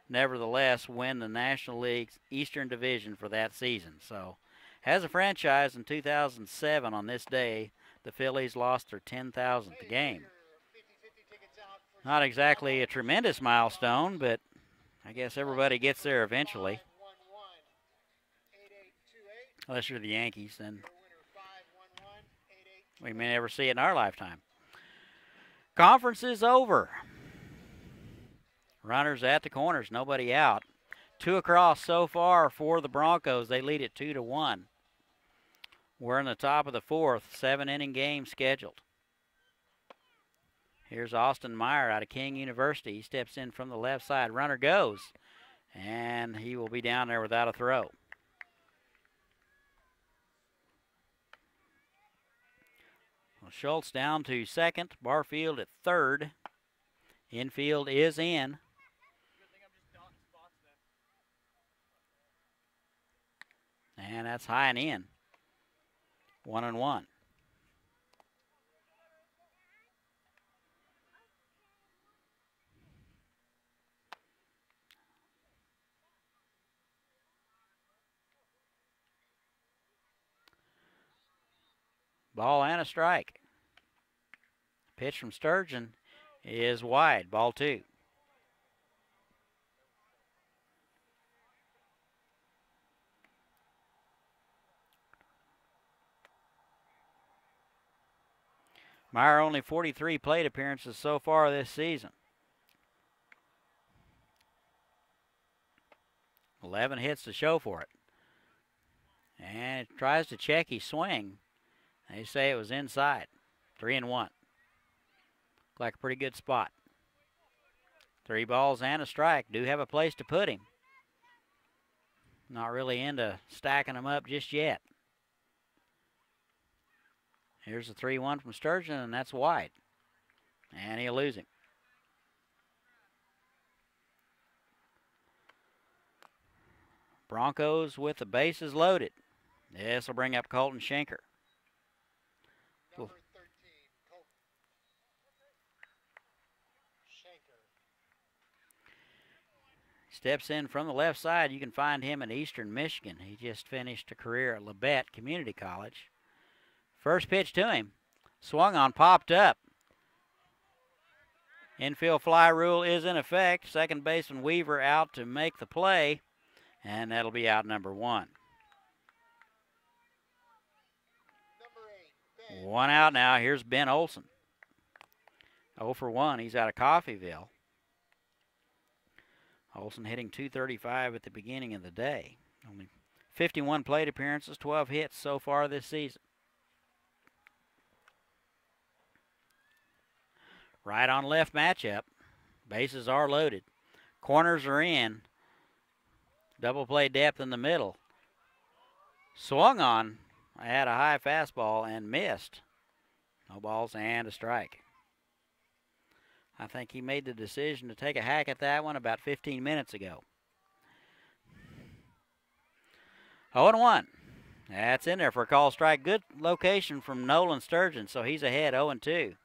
nevertheless win the National League's Eastern Division for that season. So, as a franchise in 2007 on this day, the Phillies lost their 10,000th game. Not exactly a tremendous milestone, but I guess everybody gets there eventually. Unless you're the Yankees, then we may never see it in our lifetime. Conference is over. Runners at the corners, nobody out. 2 across so far for the Broncos. They lead it 2-1. We're in the top of the fourth, 7-inning game scheduled. Here's Austin Meyer out of King University. He steps in from the left side. Runner goes, and he will be down there without a throw. Well, Schultz down to second. Barfield at third. Infield is in. And that's high and in. 1-1. Ball and a strike. Pitch from Sturgeon is wide. Ball 2. Meyer only 43 plate appearances so far this season. 11 hits to show for it. And it tries to check his swing. They say it was inside. 3-1. Like a pretty good spot. 3 balls and a strike. Do have a place to put him. Not really into stacking him up just yet. Here's the 3-1 from Sturgeon, and that's wide. And he'll lose him. Broncos with the bases loaded. This will bring up Colton Schenker. Number 13, Colton Schenker. Steps in from the left side. You can find him in Eastern Michigan. He just finished a career at Labette Community College. First pitch to him. Swung on, popped up. Infield fly rule is in effect. Second baseman Weaver out to make the play. And that'll be out number 1. Number 8, Ben. 1 out now. Here's Ben Olson. 0 for 1. He's out of Coffeyville. Olson hitting .235 at the beginning of the day. Only 51 plate appearances, 12 hits so far this season. Right on left matchup. Bases are loaded. Corners are in. Double play depth in the middle. Swung on. Had a high fastball and missed. No balls and a strike. I think he made the decision to take a hack at that one about 15 minutes ago. 0-1. That's in there for a call strike. Good location from Nolan Sturgeon, so he's ahead 0-2.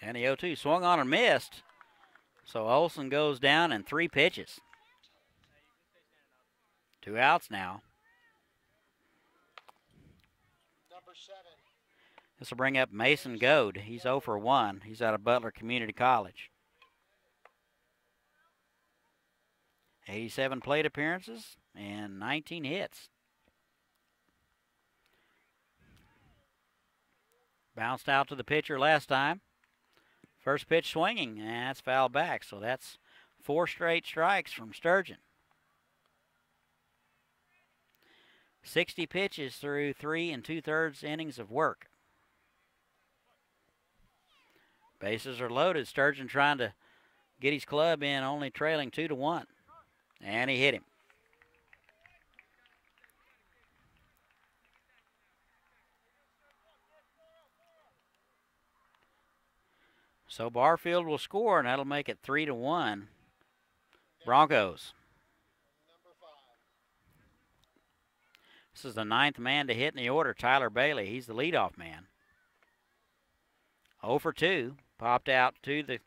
And the 0-2 swung on and missed. So Olson goes down in 3 pitches. 2 outs now. Number 7. This will bring up Mason Goad. He's 0 for 1. He's out of Butler Community College. 87 plate appearances and 19 hits. Bounced out to the pitcher last time. First pitch swinging, and that's foul back. So that's 4 straight strikes from Sturgeon. 60 pitches through 3 2/3 innings of work. Bases are loaded. Sturgeon trying to get his club in, only trailing 2-1. And he hit him. So Barfield will score, and that'll make it 3-1. Broncos. Number 5. This is the 9th man to hit in the order, Tyler Bailey. He's the leadoff man. 0 for 2. Popped out to the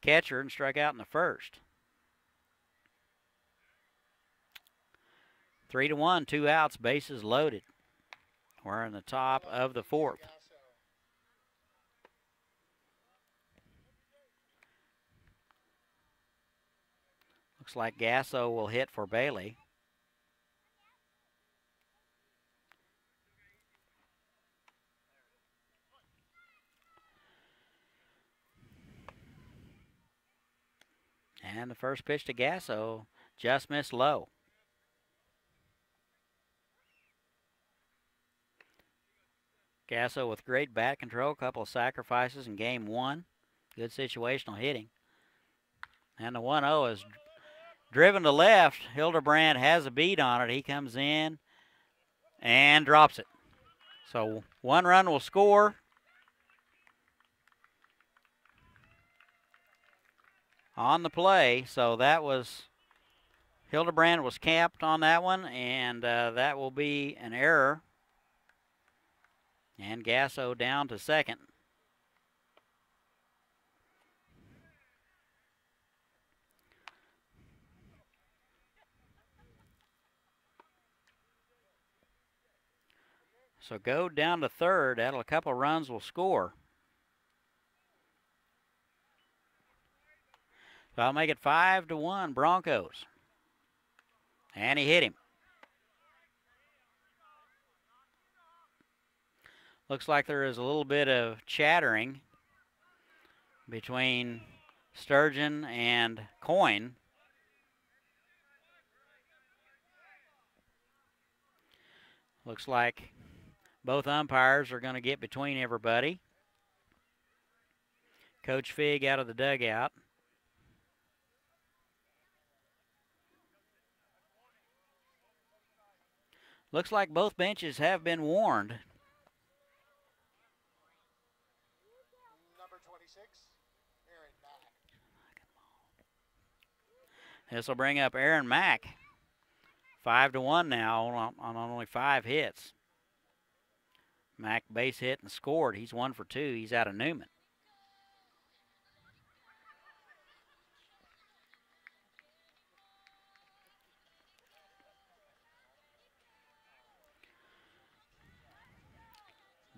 catcher and struck out in the first. 3-1, 2 outs, bases loaded. We're in the top of the 4th. Looks like Gasso will hit for Bailey. And the first pitch to Gasso just missed low. Gasso with great bat control, couple of sacrifices in game 1. Good situational hitting. And the 1-0 is driven to left. Hildebrand has a beat on it. He comes in and drops it. So 1 run will score. On the play, so that was, Hildebrand was capped on that one, and that will be an error. And Gasso down to second. So go down to third. That'll, a couple of runs will score. So I'll make it 5-1 Broncos. And he hit him. Looks like there is a little bit of chattering between Sturgeon and Coyne. Looks like both umpires are going to get between everybody. Coach Figg out of the dugout. Looks like both benches have been warned. Number 26, Aaron Mack. This will bring up Aaron Mack. 5-1 now on only 5 hits. Mack base hit and scored. He's 1 for 2. He's out of Newman.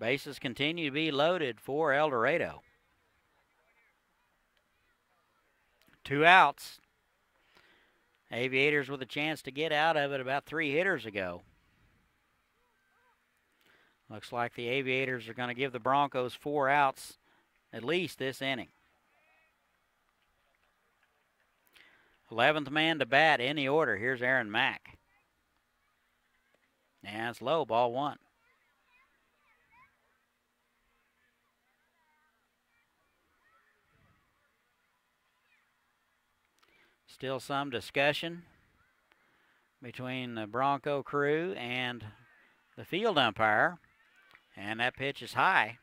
Bases continue to be loaded for El Dorado. 2 outs. Aviators with a chance to get out of it about 3 hitters ago. Looks like the Aviators are going to give the Broncos 4 outs at least this inning. 11th man to bat in the order. Here's Aaron Mack. And it's low, ball 1. Still some discussion between the Bronco crew and the field umpire. And that pitch is high.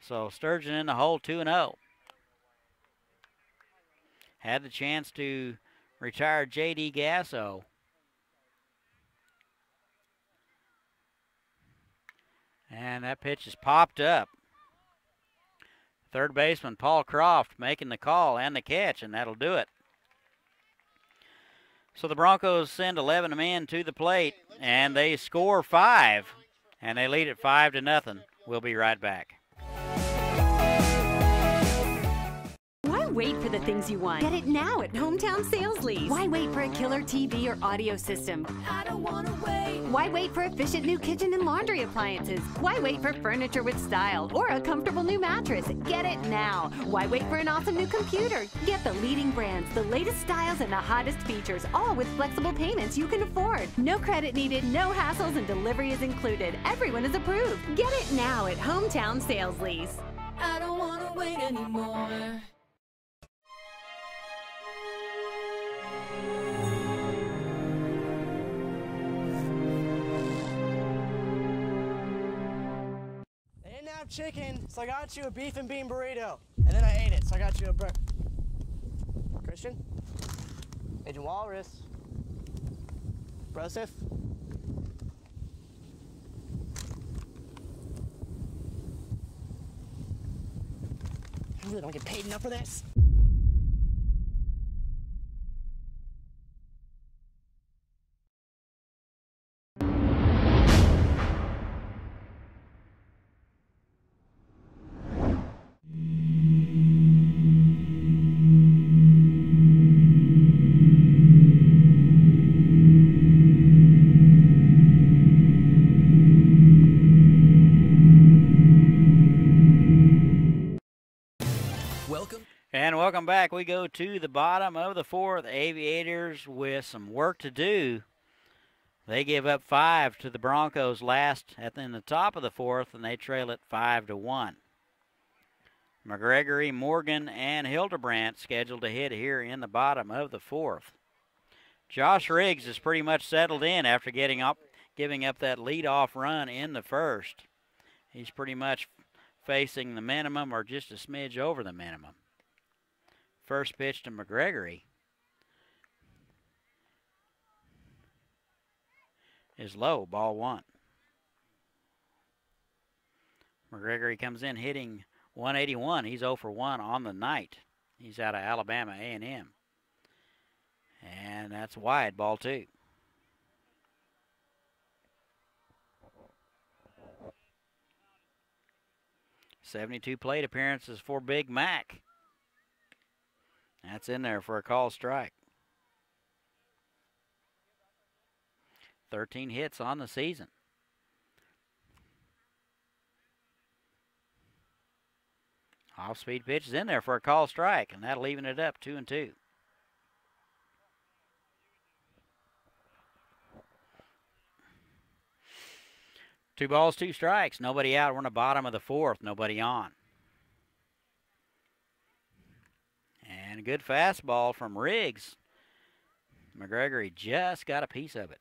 So Sturgeon in the hole, 2-0. Had the chance to retire J.D. Gasso. And that pitch is popped up. Third baseman Paul Croft making the call and the catch, and that'll do it. So the Broncos send 11 men to the plate, and they score 5, and they lead it 5-0. We'll be right back. Why wait for the things you want? Get it now at Hometown Sales Lease. Why wait for a killer TV or audio system? I don't wanna wait. Why wait for efficient new kitchen and laundry appliances? Why wait for furniture with style or a comfortable new mattress? Get it now. Why wait for an awesome new computer? Get the leading brands, the latest styles, and the hottest features, all with flexible payments you can afford. No credit needed, no hassles, and delivery is included. Everyone is approved. Get it now at Hometown Sales Lease. I don't wanna wait anymore. They didn't have chicken, so I got you a beef and bean burrito. And then I ate it, so I got you a Christian? Agent Walrus. Broseph? I really don't get paid enough for this. And welcome back. We go to the bottom of the fourth. Aviators with some work to do. They give up 5 to the Broncos last in the top of the fourth, and they trail it 5-1. McGregory, Morgan, and Hildebrandt scheduled to hit here in the bottom of the fourth. Josh Riggs is pretty much settled in after giving up that leadoff run in the first. He's pretty much facing the minimum or just a smidge over the minimum. First pitch to McGregory is low, ball 1. McGregory comes in hitting 181. He's 0 for 1 on the night. He's out of Alabama A&M. And that's wide, ball 2. .72 plate appearances for Big Mac. That's in there for a call strike. 13 hits on the season. Off-speed pitch is in there for a call strike, and that'll even it up 2-2. Two balls, 2 strikes. Nobody out. We're in the bottom of the fourth. Nobody on. And a good fastball from Riggs. McGregory just got a piece of it.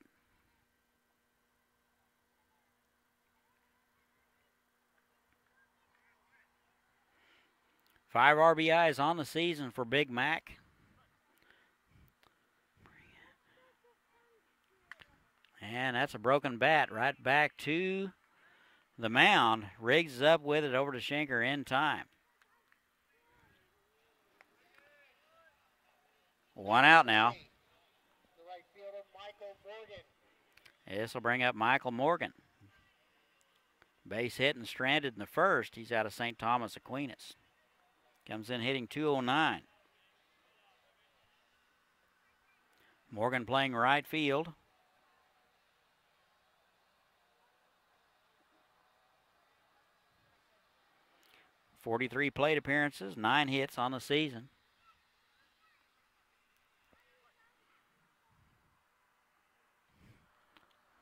Five RBIs on the season for Big Mac. And that's a broken bat right back to the mound. Riggs is up with it over to Schenker in time. 1 out now. The right fielder, Michael Morgan. This will bring up Michael Morgan. Base hit and stranded in the first. He's out of St. Thomas Aquinas. Comes in hitting 209. Morgan playing right field. .43 plate appearances, 9 hits on the season.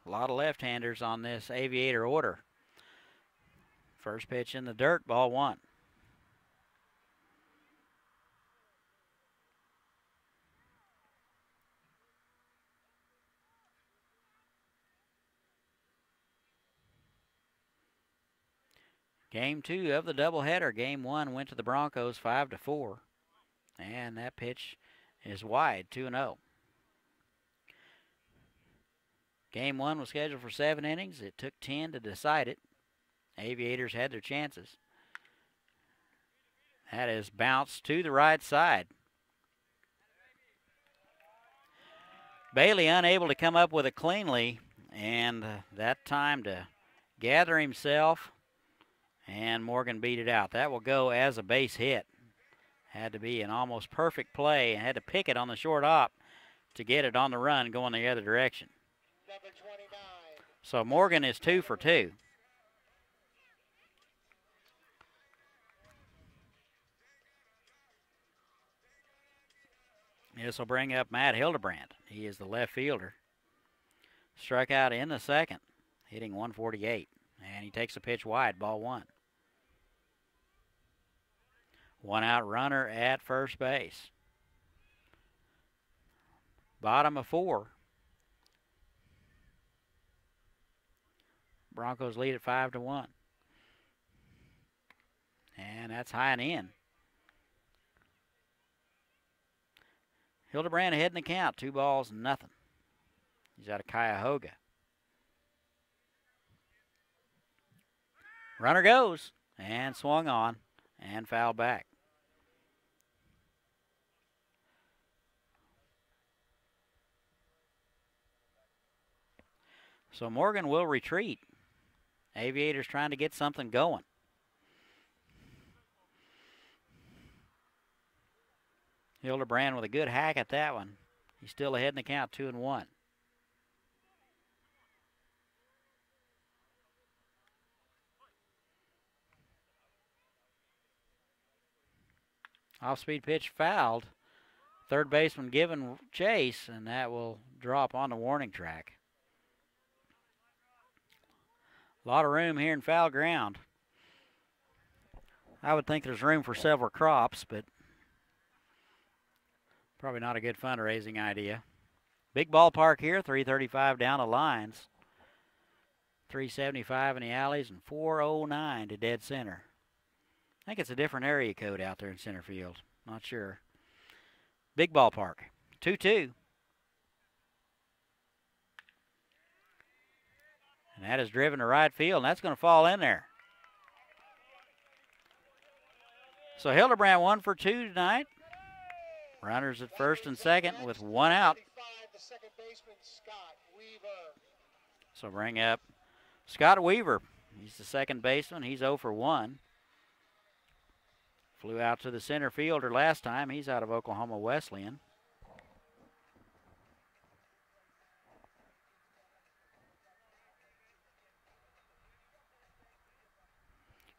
A lot of left-handers on this Aviator order. First pitch in the dirt, ball 1. Game 2 of the doubleheader. Game 1 went to the Broncos 5-4. And that pitch is wide, 2-0. Game 1 was scheduled for 7 innings. It took 10 to decide it. Aviators had their chances. That is bounced to the right side. Bailey unable to come up with it cleanly, and that time to gather himself, and Morgan beat it out. That will go as a base hit. Had to be an almost perfect play, and had to pick it on the short hop to get it on the run going the other direction. Number 29. So Morgan is 2 for 2. This will bring up Matt Hildebrand. He is the left fielder. Struck out in the second, hitting 148. And he takes a pitch wide, ball 1. 1 out runner at first base. Bottom of 4. Broncos lead at 5-1. And that's high and in. Hildebrand ahead in the count, 2 balls, nothing. He's out of Cuyahoga. Runner goes and swung on and fouled back. So Morgan will retreat. Aviators trying to get something going. Hildebrand with a good hack at that one. He's still ahead in the count, 2-1. Off-speed pitch fouled. Third baseman giving chase, and that will drop on the warning track. A lot of room here in foul ground. I would think there's room for several crops, but probably not a good fundraising idea. Big ballpark here, 335 down the lines. 375 in the alleys and 409 to dead center. I think it's a different area code out there in center field. Not sure. Big ballpark. 2-2. And that is driven to right field, and that's going to fall in there. So Hildebrand 1 for 2 tonight. Runners at first and second with 1 out. So bring up Scott Weaver. He's the second baseman. He's 0 for 1. Flew out to the center fielder last time. He's out of Oklahoma Wesleyan.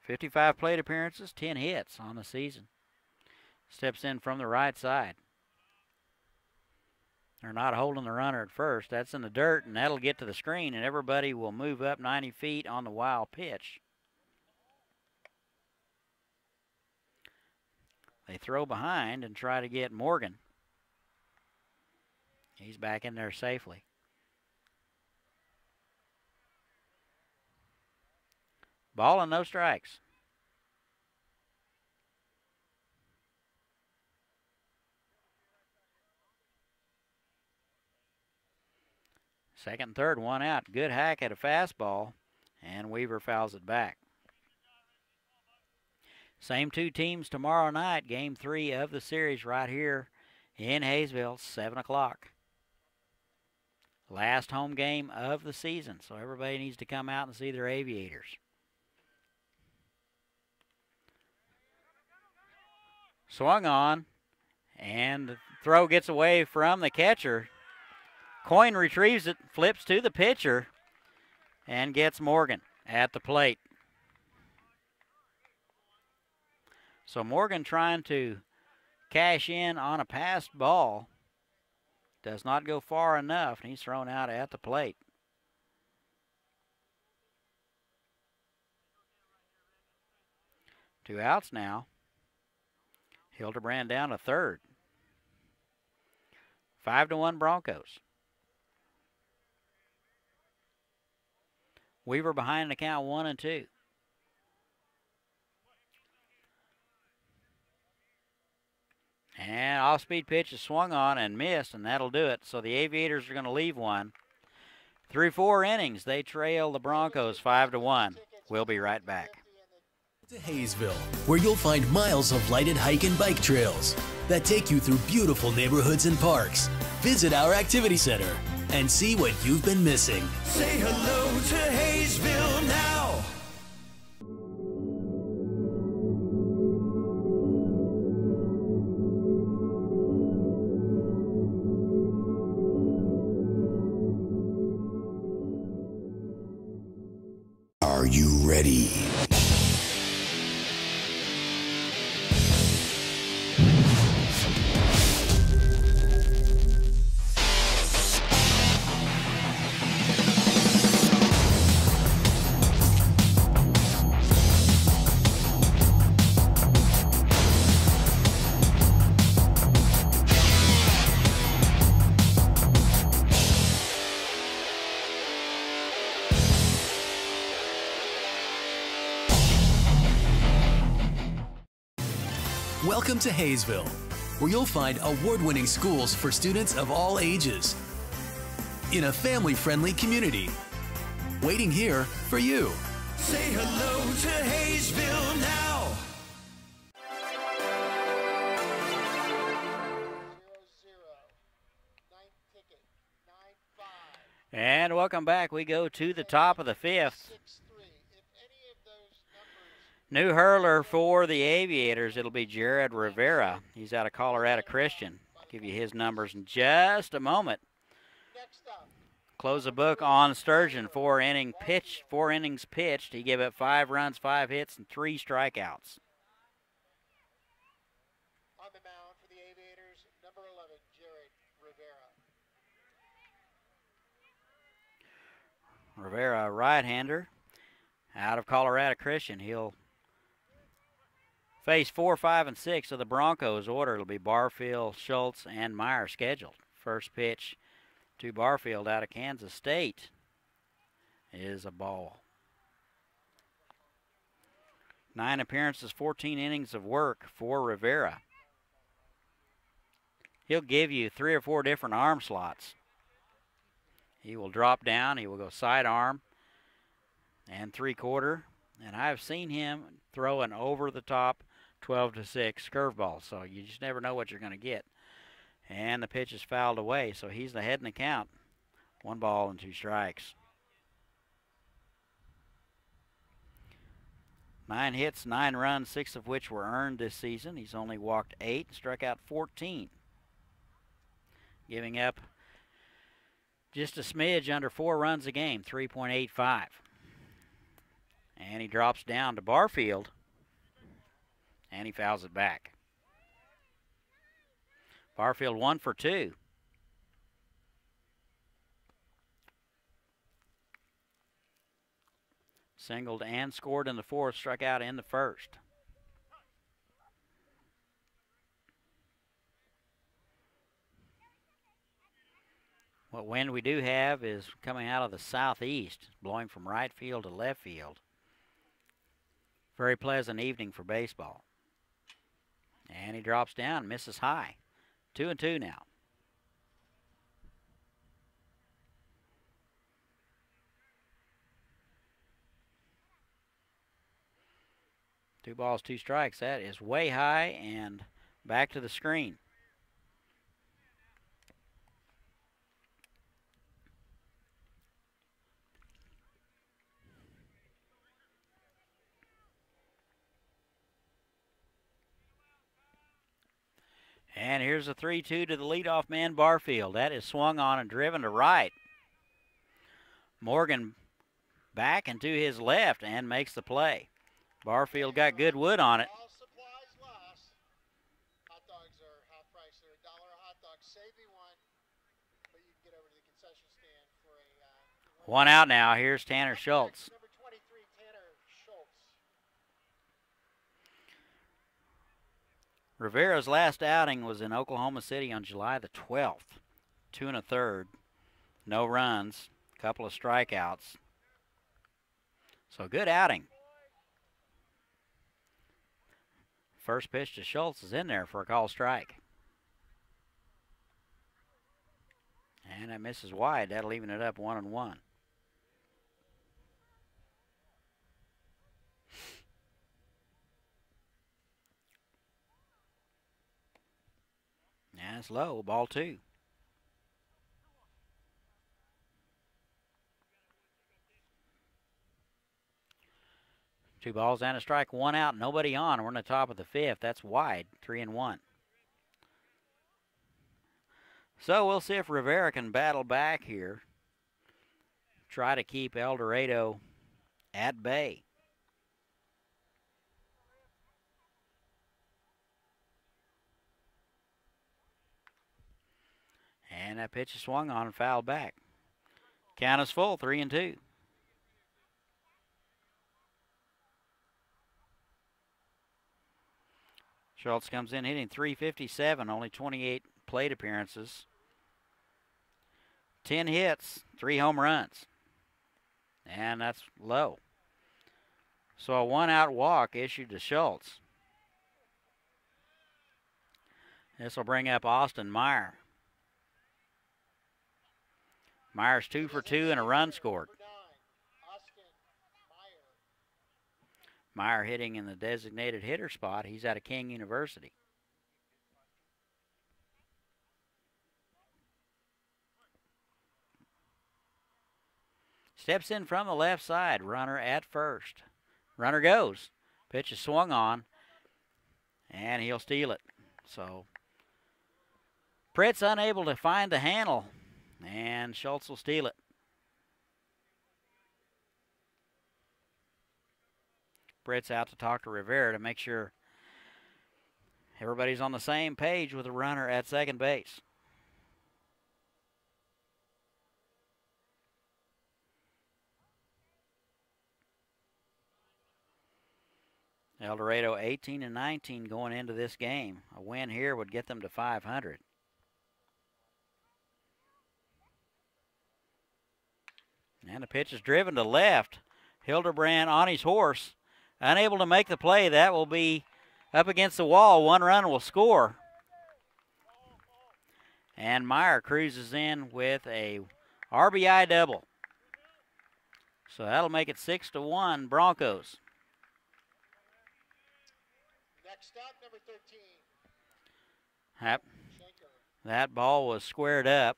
.55 plate appearances, 10 hits on the season. Steps in from the right side. They're not holding the runner at first. That's in the dirt, and that'll get to the screen, and everybody will move up 90 feet on the wild pitch. They throw behind and try to get Morgan. He's back in there safely. Ball and no strikes. Second and third, 1 out. Good hack at a fastball, and Weaver fouls it back. Same 2 teams tomorrow night, game 3 of the series right here in Haysville, 7 o'clock. Last home game of the season, so everybody needs to come out and see their Aviators. Swung on, and the throw gets away from the catcher. Coyne retrieves it, flips to the pitcher, and gets Morgan at the plate. So Morgan trying to cash in on a passed ball. Does not go far enough, and he's thrown out at the plate. Two outs now. Hildebrand down to third. 5-1 Broncos. Weaver behind the count 1-2. And off-speed pitch is swung on and missed, and that'll do it. So the Aviators are going to leave one. Through 4 innings, they trail the Broncos 5-1. We'll be right back. To Haysville, where you'll find miles of lighted hike and bike trails that take you through beautiful neighborhoods and parks. Visit our activity center and see what you've been missing. Say hello to Haysville now. Are you ready? Welcome to Haysville, where you'll find award-winning schools for students of all ages in a family-friendly community. Waiting here for you. Say hello to Haysville now. 0-0. Ninth ticket. 9-5. And welcome back. We go to the top of the 5th. 6-3. If any of those numbers New hurler for the Aviators, it'll be Jared Rivera. He's out of Colorado Christian. I'll give you his numbers in just a moment. next up, Close the book on Sturgeon. 4 innings pitched. He gave up 5 runs, 5 hits, and 3 strikeouts. on the mound for the Aviators, number 11, Jared Rivera. Rivera, a right-hander, out of Colorado Christian. He'll face 4, 5, and 6 of the Broncos. Order it'll be Barfield, Schultz, and Meyer scheduled. First pitch to Barfield out of Kansas State is a ball. 9 appearances, 14 innings of work for Rivera. He'll give you 3 or 4 different arm slots. He will drop down, he will go sidearm and 3/4. And I've seen him throw an over-the-top 12-6 curveball, so you just never know what you're going to get. And the pitch is fouled away, so he's ahead in the count. 1 ball and 2 strikes. 9 hits, 9 runs, 6 of which were earned this season. He's only walked 8 and struck out 14. Giving up just a smidge under 4 runs a game, 3.85. And he drops down to Barfield, and he fouls it back. Barfield 1 for 2. Singled and scored in the 4th, struck out in the 1st. What wind we do have is coming out of the southeast, blowing from right field to left field. Very pleasant evening for baseball. And he drops down, misses high. 2-2 now. Two balls, 2 strikes. That is way high and back to the screen. And here's a 3-2 to the leadoff man, Barfield. That is swung on and driven to right. Morgan back and to his left and makes the play. Barfield got good wood on it. All supplies last. Hot dogs are half price. They're $1 a hot dog. Save me one, but you can get over to the concession stand for a... 1 out now. Here's Tanner Schultz. Number 23, Tanner Schultz. Rivera's last outing was in Oklahoma City on July the 12th. 2 1/3. No runs. Couple of strikeouts. So good outing. First pitch to Schultz is in there for a call strike. And that misses wide. That'll even it up 1-1. And it's low, ball 2. Two balls and a strike, 1 out, nobody on. We're in the top of the 5th. That's wide, 3-1. So we'll see if Rivera can battle back here. Try to keep El Dorado at bay. And that pitch is swung on and fouled back. Count is full, 3-2. Schultz comes in hitting .357, only 28 plate appearances. 10 hits, 3 home runs. And that's low. So a 1-out walk issued to Schultz. This will bring up Austin Meyer. Meyer's 2 for 2 and a run scored. Meyer hitting in the designated hitter spot. He's out of King University. Steps in from the left side. Runner at first. Runner goes. Pitch is swung on. And he'll steal it. So Pritt's unable to find the handle. And Schultz will steal it. Britt's out to talk to Rivera to make sure everybody's on the same page with the runner at second base. El Dorado 18-19 going into this game. A win here would get them to 500. And the pitch is driven to left. Hildebrand on his horse. Unable to make the play. That will be up against the wall. 1 run will score. And Meyer cruises in with a RBI double. So that'll make it 6-1 Broncos. Next up, number 13. That ball was squared up.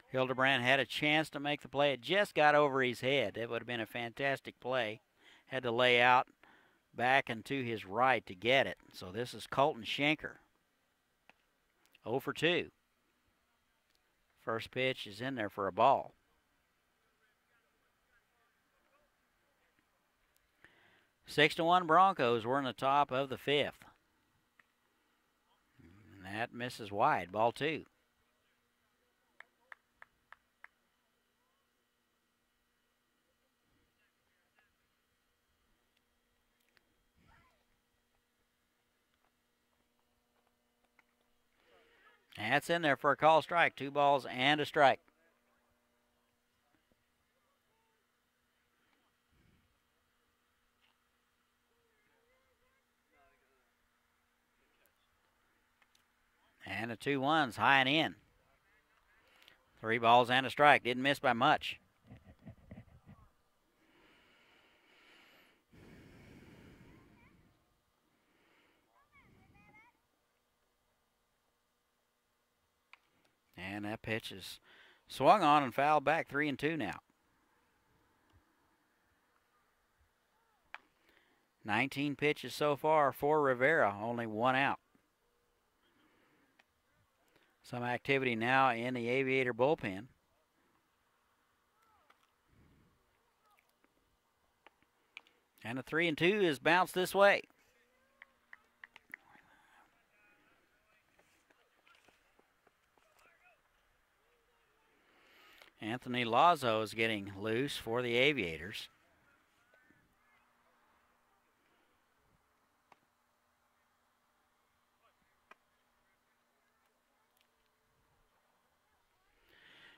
Hildebrand had a chance to make the play. It just got over his head. It would have been a fantastic play. Had to lay out back and to his right to get it. So this is Colton Schenker. 0 for 2. First pitch is in there for a ball. 6-1 Broncos. We're in the top of the 5th. And that misses wide. Ball 2. That's in there for a call strike. 2 balls and a strike. And the 2-1's high and in. 3 balls and a strike. Didn't miss by much. And that pitch is swung on and fouled back. 3-2 now. 19 pitches so far for Rivera. Only 1 out. Some activity now in the Aviator bullpen. And the 3-2 is bounced this way. Anthony Lazo is getting loose for the Aviators.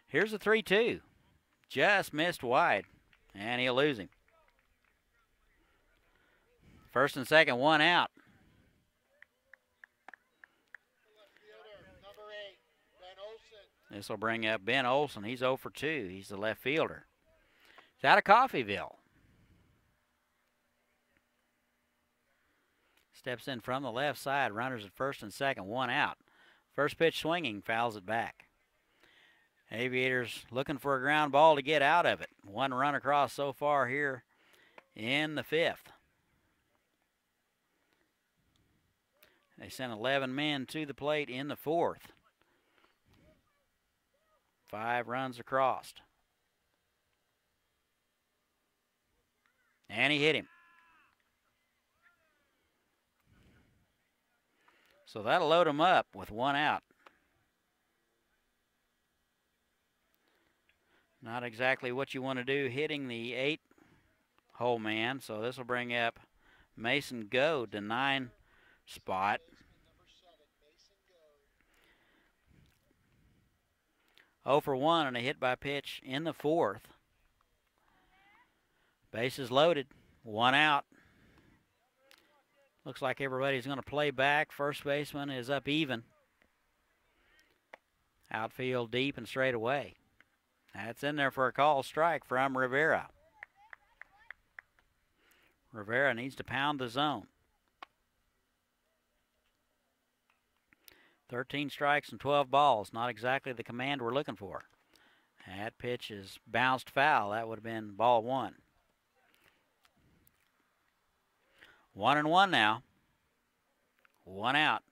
Here's a 3-2. Just missed wide, and he'll lose him. First and second, 1 out. Number 8, Ben Olsen. This will bring up Ben Olson. He's 0 for 2. He's the left fielder. He's out of Coffeyville. Steps in from the left side. Runners at first and second. 1 out. First pitch swinging. Fouls it back. Aviators looking for a ground ball to get out of it. 1 run across so far here in the 5th. They sent 11 men to the plate in the 4th. 5 runs across. And he hit him. So that'll load him up with 1 out. Not exactly what you want to do hitting the 8-hole man. So this will bring up Mason Goad to 9 spot. 0 for 1 and a hit by pitch in the 4th. Bases loaded. 1 out. Looks like everybody's going to play back. First baseman is up even. Outfield deep and straight away. That's in there for a call strike from Rivera. Rivera needs to pound the zone. 13 strikes and 12 balls. Not exactly the command we're looking for. That pitch is bounced foul. That would have been ball 1. 1-1 now. 1 out.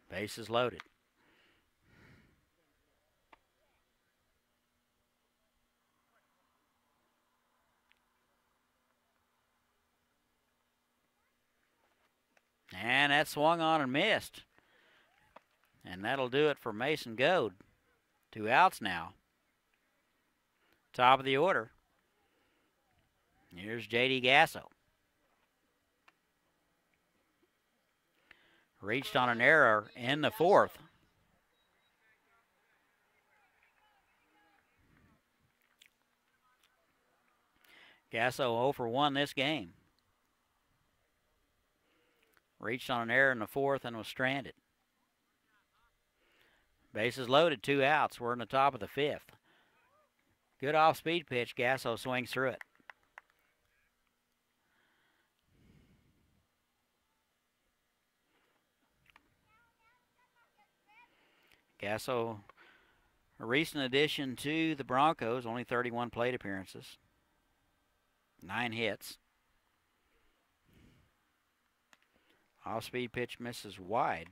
Bases loaded. And that swung on and missed. And that'll do it for Mason Goad. 2 outs now. Top of the order. Here's J.D. Gasso. Reached on an error in the 4th. Gasso 0 for 1 this game. Reached on an error in the 4th and was stranded. Bases loaded, 2 outs. We're in the top of the 5th. Good off-speed pitch. Gasso swings through it. Gasso, a recent addition to the Broncos, only 31 plate appearances, 9 hits. Off-speed pitch misses wide.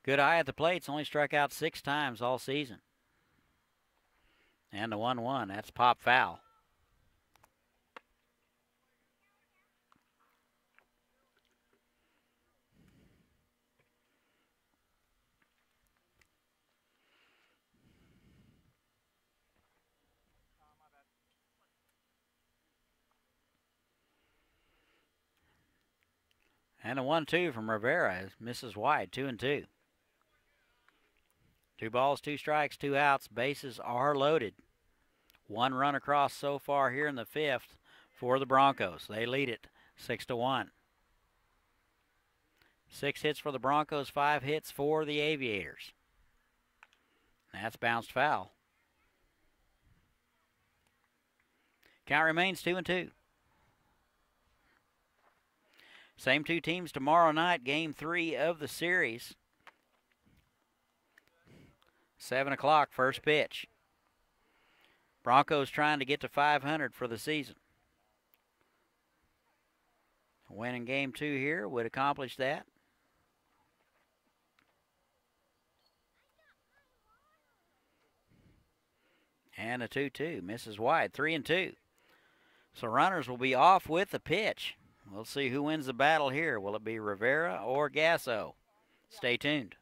Good eye at the plates, only struck out 6 times all season. And the 1-1, that's pop foul. And a 1-2 from Rivera misses wide, 2-2. 2 balls, 2 strikes, 2 outs. Bases are loaded. 1 run across so far here in the 5th for the Broncos. They lead it 6-1. 6 hits for the Broncos, 5 hits for the Aviators. That's bounced foul. Count remains 2-2. Same 2 teams tomorrow night, game 3 of the series. 7 o'clock, first pitch. Broncos trying to get to 500 for the season. Winning game 2 here would accomplish that. And a 2-2, misses wide, 3-2. So runners will be off with the pitch. We'll see who wins the battle here. Will it be Rivera or Gasso? Stay tuned.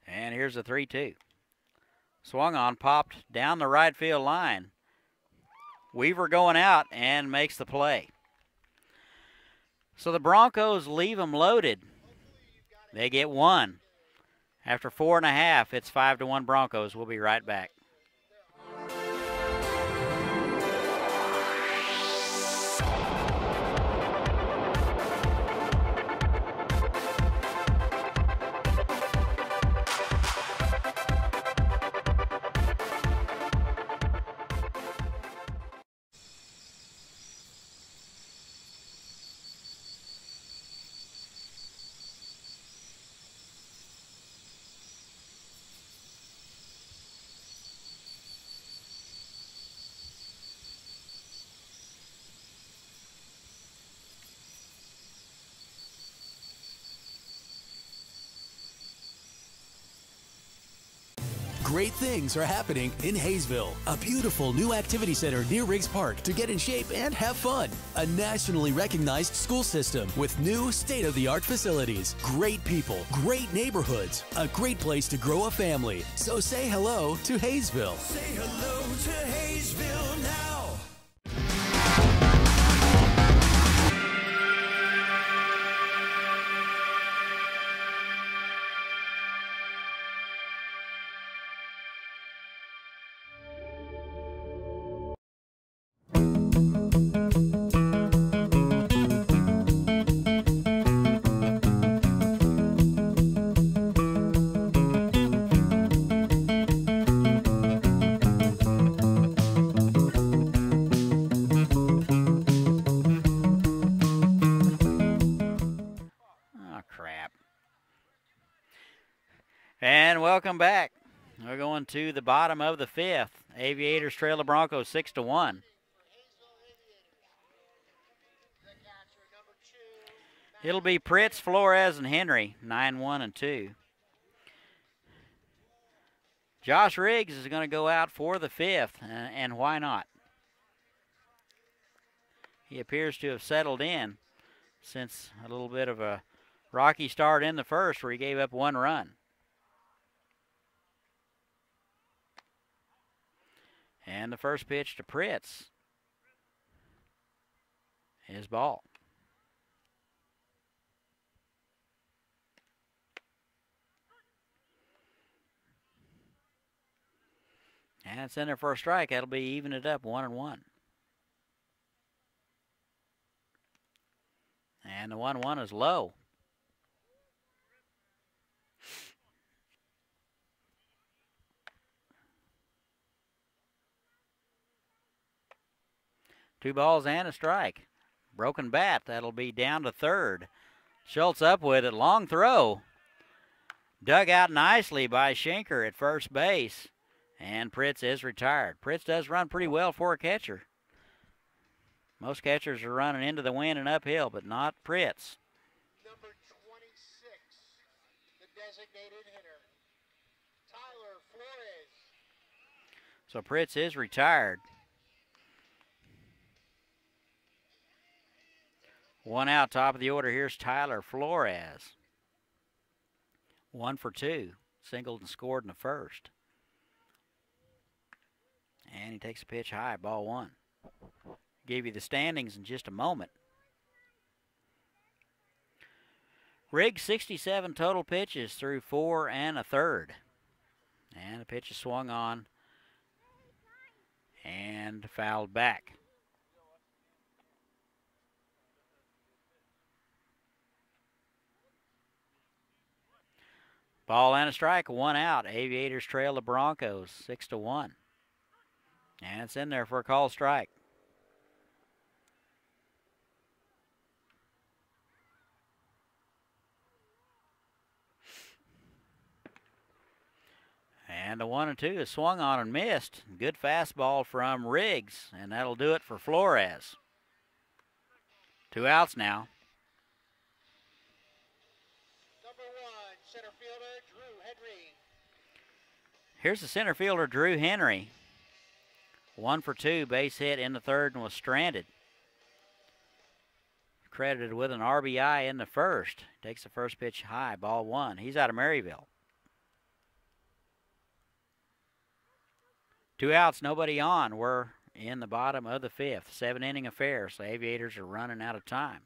And here's a 3-2. Swung on, popped down the right field line. Weaver going out and makes the play. So the Broncos leave them loaded. They get 1. After 4.5, it's 5-1 Broncos. We'll be right back. Great things are happening in Haysville. A beautiful new activity center near Riggs Park to get in shape and have fun. A nationally recognized school system with new state-of-the-art facilities. Great people, great neighborhoods, a great place to grow a family. So say hello to Haysville. Say hello to Haysville now. And welcome back. We're going to the bottom of the 5th. Aviators trail the Broncos 6-1. It'll be Pritz, Flores, and Henry, 9-1 and 2. Josh Riggs is going to go out for the 5th, and why not? He appears to have settled in since a little bit of a rocky start in the first where he gave up 1 run. And the first pitch to Pritz is ball. And it's in there for a strike. That'll be even it up 1-1. And the 1-1 is low. Two balls and a strike. Broken bat. That'll be down to third. Schultz up with it. Long throw. Dug out nicely by Schenker at first base. And Pritz is retired. Pritz does run pretty well for a catcher. Most catchers are running into the wind and uphill, but not Pritz. Number 26, the designated hitter, Tyler Flores. So Pritz is retired. 1 out, top of the order. Here's Tyler Flores. 1 for 2. Singled and scored in the first. And he takes a pitch high, ball 1. Give you the standings in just a moment. Riggs 67 total pitches through 4 1/3. And the pitch is swung on and fouled back. Ball and a strike, 1 out. Aviators trail the Broncos 6-1. And it's in there for a call strike. And the 1-2 is swung on and missed. Good fastball from Riggs, and that'll do it for Flores. 2 outs now. Number 1, center fielder Drew Henry. Here's the center fielder, Drew Henry. 1 for 2, base hit in the third and was stranded. Credited with an RBI in the first. Takes the first pitch high, ball 1. He's out of Maryville. 2 outs, nobody on. We're in the bottom of the 5th. 7-inning affair, so Aviators are running out of time.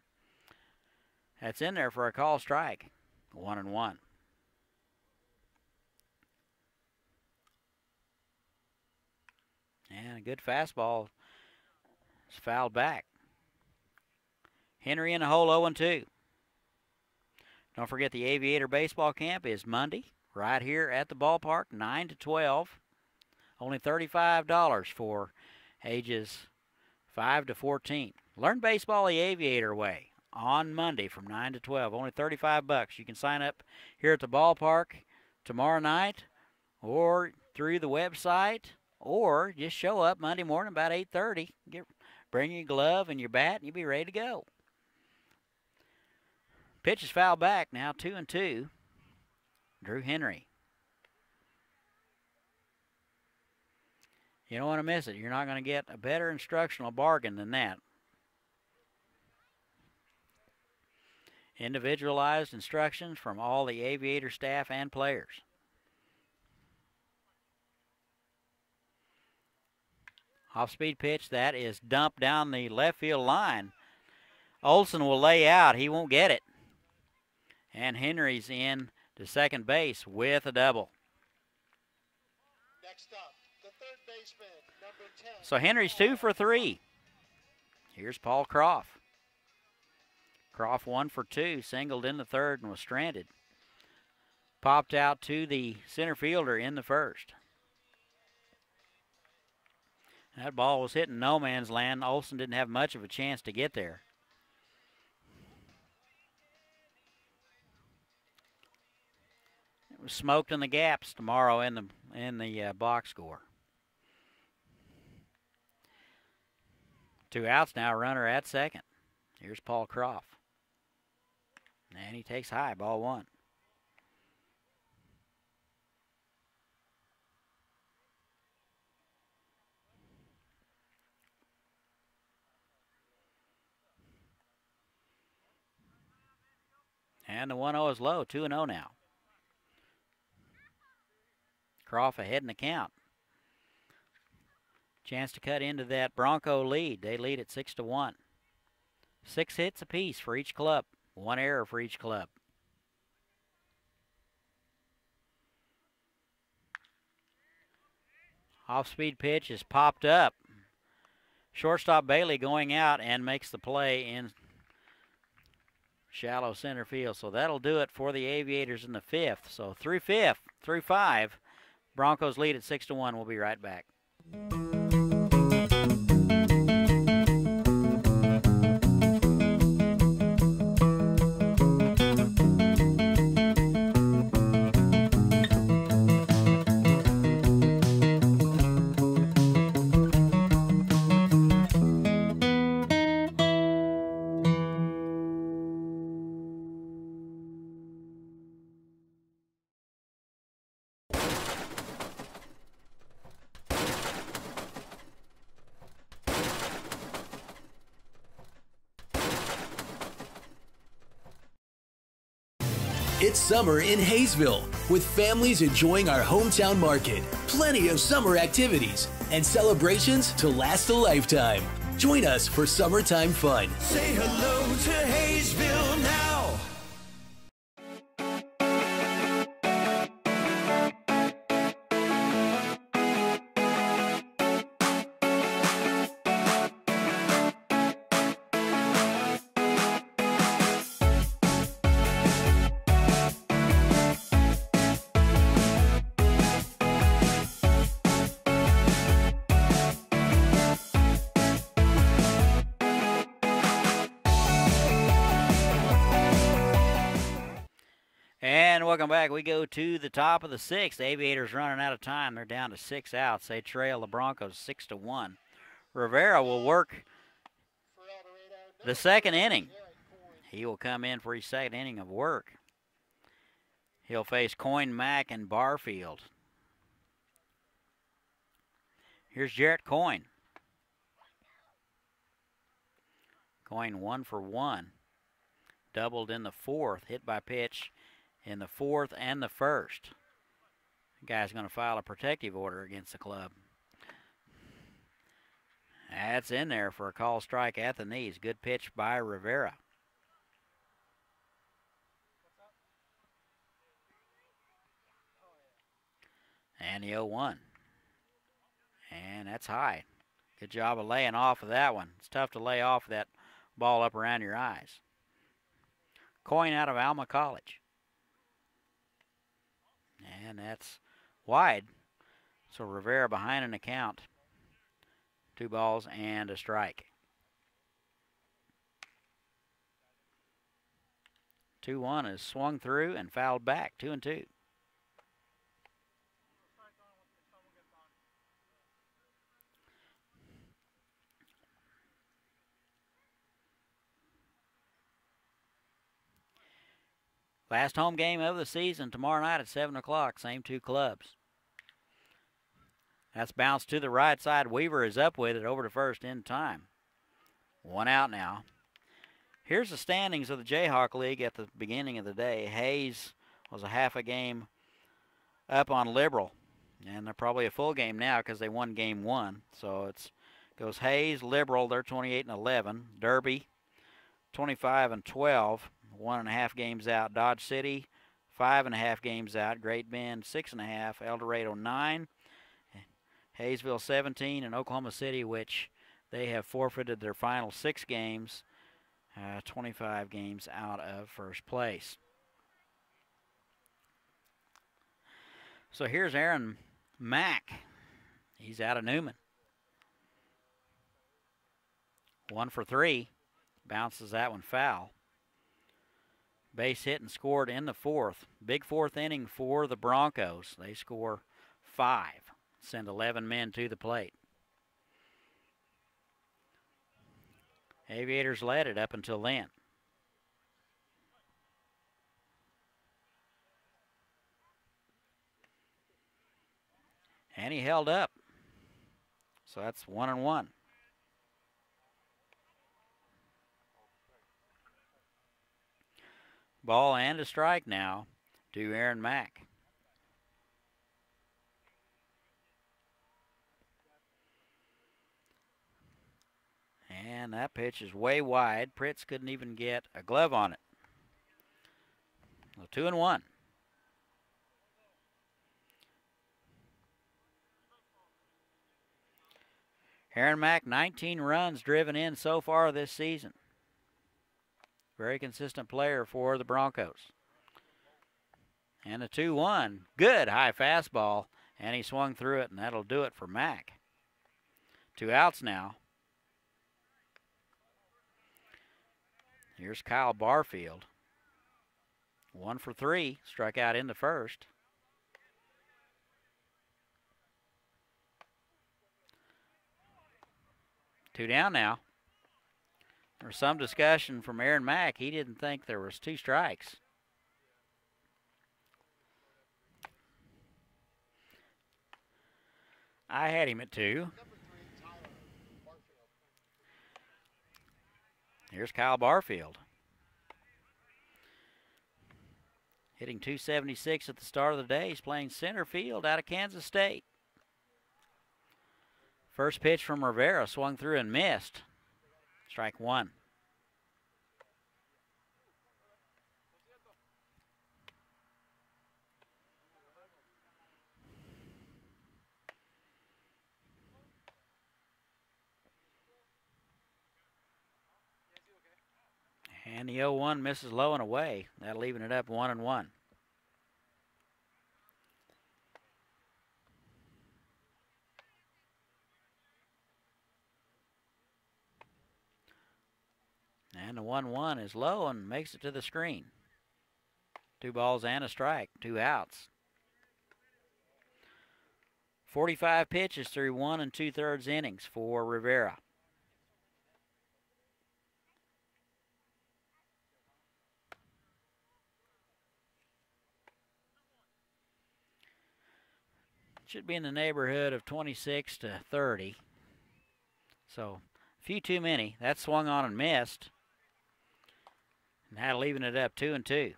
That's in there for a call strike. 1-1. And a good fastball is fouled back. Henry in the hole 0-2. Don't forget the Aviator Baseball Camp is Monday right here at the ballpark, 9 to 12. Only $35 for ages 5 to 14. Learn baseball the Aviator way on Monday from 9 to 12. Only $35. You can sign up here at the ballpark tomorrow night or through the website, or just show up Monday morning about 8:30. Bring your glove and your bat, and you'll be ready to go. Pitch is fouled back now, 2-2. Drew Henry. You don't want to miss it. You're not going to get a better instructional bargain than that. Individualized instructions from all the Aviator staff and players. Off-speed pitch, that is dumped down the left field line. Olson will lay out. He won't get it. And Henry's in to second base with a double. Next up, the third baseman, number 10. So Henry's 2 for 3. Here's Paul Croft. Croft 1 for 2, singled in the third and was stranded. Popped out to the center fielder in the first. That ball was hitting no man's land. Olson didn't have much of a chance to get there. It was smoked in the gaps tomorrow in the box score. 2 outs now, runner at second. Here's Paul Croft. And he takes high, ball 1. And the 1-0 is low, 2-0 now. Croft ahead in the count. Chance to cut into that Bronco lead. They lead at 6-1. 6 hits apiece for each club. 1 error for each club. Off-speed pitch is popped up. Shortstop Bailey going out and makes the play in shallow center field. So that'll do it for the Aviators in the 5th. So through 5, Broncos lead at 6-1. We'll be right back. It's summer in Haysville, with families enjoying our hometown market, plenty of summer activities, and celebrations to last a lifetime. Join us for summertime fun. Say hello to Haysville now. And welcome back. We go to the top of the 6th. The Aviators running out of time. They're down to 6 outs. They trail the Broncos 6-1. Rivera will work the second inning. He will come in for his second inning of work. He'll face Coyne, Mack, and Barfield. Here's Jarrett Coyne. Coyne 1 for 1. Doubled in the 4th. Hit by pitch in the 4th and the 1st. The guy's going to file a protective order against the club. That's in there for a call strike at the knees. Good pitch by Rivera. And the 0-1. And that's high. Good job of laying off of that one. It's tough to lay off that ball up around your eyes. Coin out of Alma College. And that's wide. So Rivera behind an account. 2 balls and a strike. 2-1 is swung through and fouled back. 2-2. Last home game of the season tomorrow night at 7 o'clock. Same 2 clubs. That's bounced to the right side. Weaver is up with it over to first in time. 1 out now. Here's the standings of the Jayhawk League at the beginning of the day. Hayes was a half a game up on Liberal. And they're probably a full game now because they won game 1. So it goes Hayes, Liberal, they're 28-11. Derby, 25-12. 1.5 games out. Dodge City, 5.5 games out. Great Bend, 6.5. El Dorado, 9. Haysville, 17. And Oklahoma City, which they have forfeited their final 6 games, 25 games out of first place. So here's Aaron Mack. He's out of Newman. 1 for 3. Bounces that one foul. Base hit and scored in the 4th. Big 4th inning for the Broncos. They score 5. Send 11 men to the plate. Aviators led it up until then. And he held up. So that's 1-1. Ball and a strike now to Aaron Mack. And that pitch is way wide. Pritz couldn't even get a glove on it. So 2-1. Aaron Mack, 19 runs driven in so far this season. Very consistent player for the Broncos. And a 2-1. Good high fastball. And he swung through it, and that'll do it for Mack. 2 outs now. Here's Kyle Barfield. 1 for 3. Struck out in the first. Two down now. There was some discussion from Aaron Mack. He didn't think there was 2 strikes. I had him at 2. Here's Kyle Barfield. Hitting .276 at the start of the day. He's playing center field out of Kansas State. First pitch from Rivera, swung through and missed. Strike 1. And the 0-1 misses low and away. That leaving it up 1-1. And the 1-1 is low and makes it to the screen. 2 balls and a strike, 2 outs. 45 pitches through 1 2/3 innings for Rivera. Should be in the neighborhood of 26 to 30. So a few too many. That swung on and missed. Now leaving it up 2-2.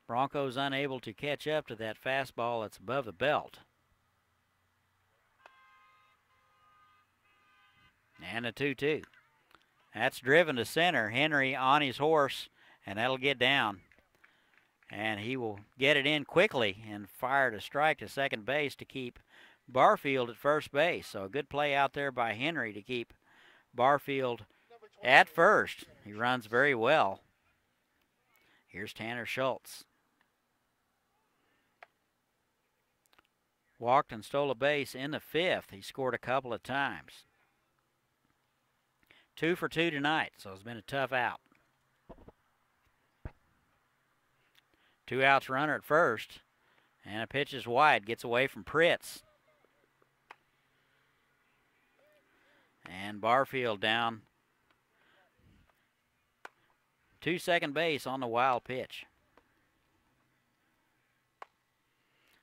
Broncos unable to catch up to that fastball that's above the belt. And a 2-2. That's driven to center. Henry on his horse, and that'll get down. And he will get it in quickly and fire to strike to second base to keep Barfield at first base. So a good play out there by Henry to keep Barfield at first. He runs very well. Here's Tanner Schultz. Walked and stole a base in the fifth. He scored a couple of times. 2 for 2 tonight, so it's been a tough out. 2 outs runner at first, and a pitch is wide, gets away from Pritz. And Barfield down to second base on the wild pitch.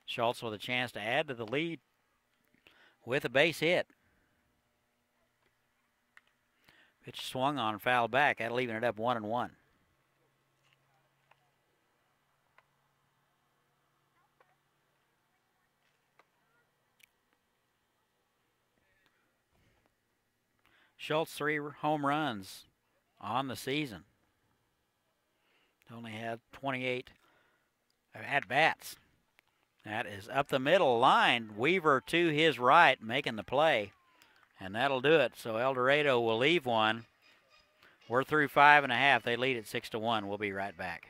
Schultz with a chance to add to the lead with a base hit. Pitch swung on and fouled back. That'll even it up 1-1. Schultz 3 home runs on the season. Only had 28 at-bats. That is up the middle line. Weaver to his right, making the play. And that'll do it. So El Dorado will leave one. We're through 5.5. They lead at 6-1. We'll be right back.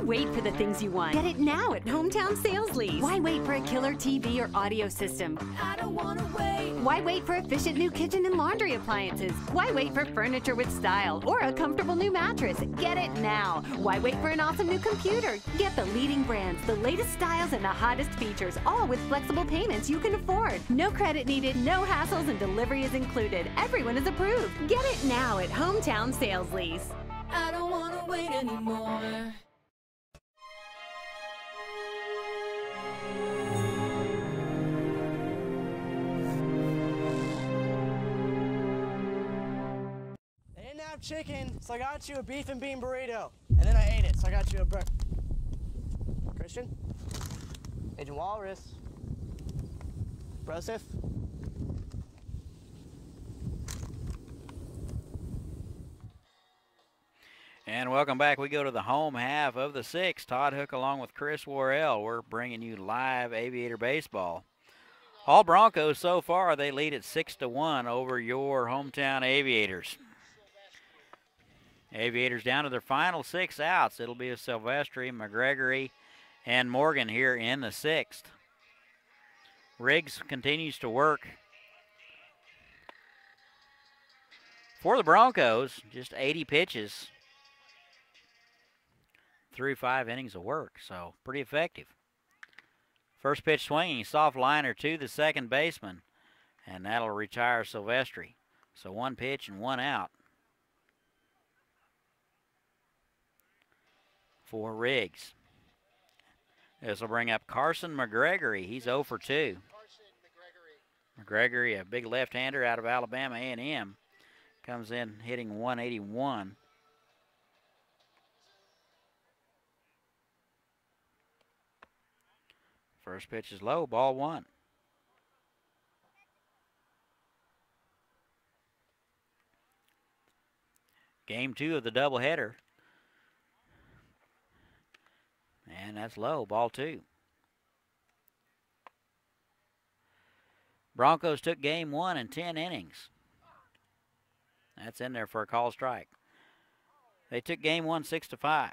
Wait for the things you want. Get it now at Hometown Sales Lease. Why wait for a killer TV or audio system? I don't wanna wait. Why wait for efficient new kitchen and laundry appliances? Why wait for furniture with style or a comfortable new mattress? Get it now. Why wait for an awesome new computer? Get the leading brands, the latest styles, and the hottest features, all with flexible payments you can afford. No credit needed, no hassles, and delivery is included. Everyone is approved. Get it now at Hometown Sales Lease. I don't wanna wait anymore. They didn't have chicken, so I got you a beef and bean burrito. And then I ate it, so I got you a Christian? Agent Walrus. Broseph? And welcome back. We go to the home half of the sixth. Todd Hook along with Chris Worrell. We're bringing you live Aviator baseball. All Broncos so far, they lead at 6-1 over your hometown Aviators. Aviators down to their final 6 outs. It'll be a Silvestri, McGregory, and Morgan here in the sixth. Riggs continues to work for the Broncos. Just 80 pitches through 5 innings of work, so pretty effective. First pitch swinging, soft liner to the second baseman, and that'll retire Silvestri. So 1 pitch and 1 out for Riggs. This will bring up Carson McGregory. He's 0 for 2. McGregory, a big left-hander out of Alabama A&M, comes in hitting 181. First pitch is low, ball 1. Game 2 of the doubleheader. And that's low, ball 2. Broncos took game 1 in 10 innings. That's in there for a call strike. They took game 1 6-5.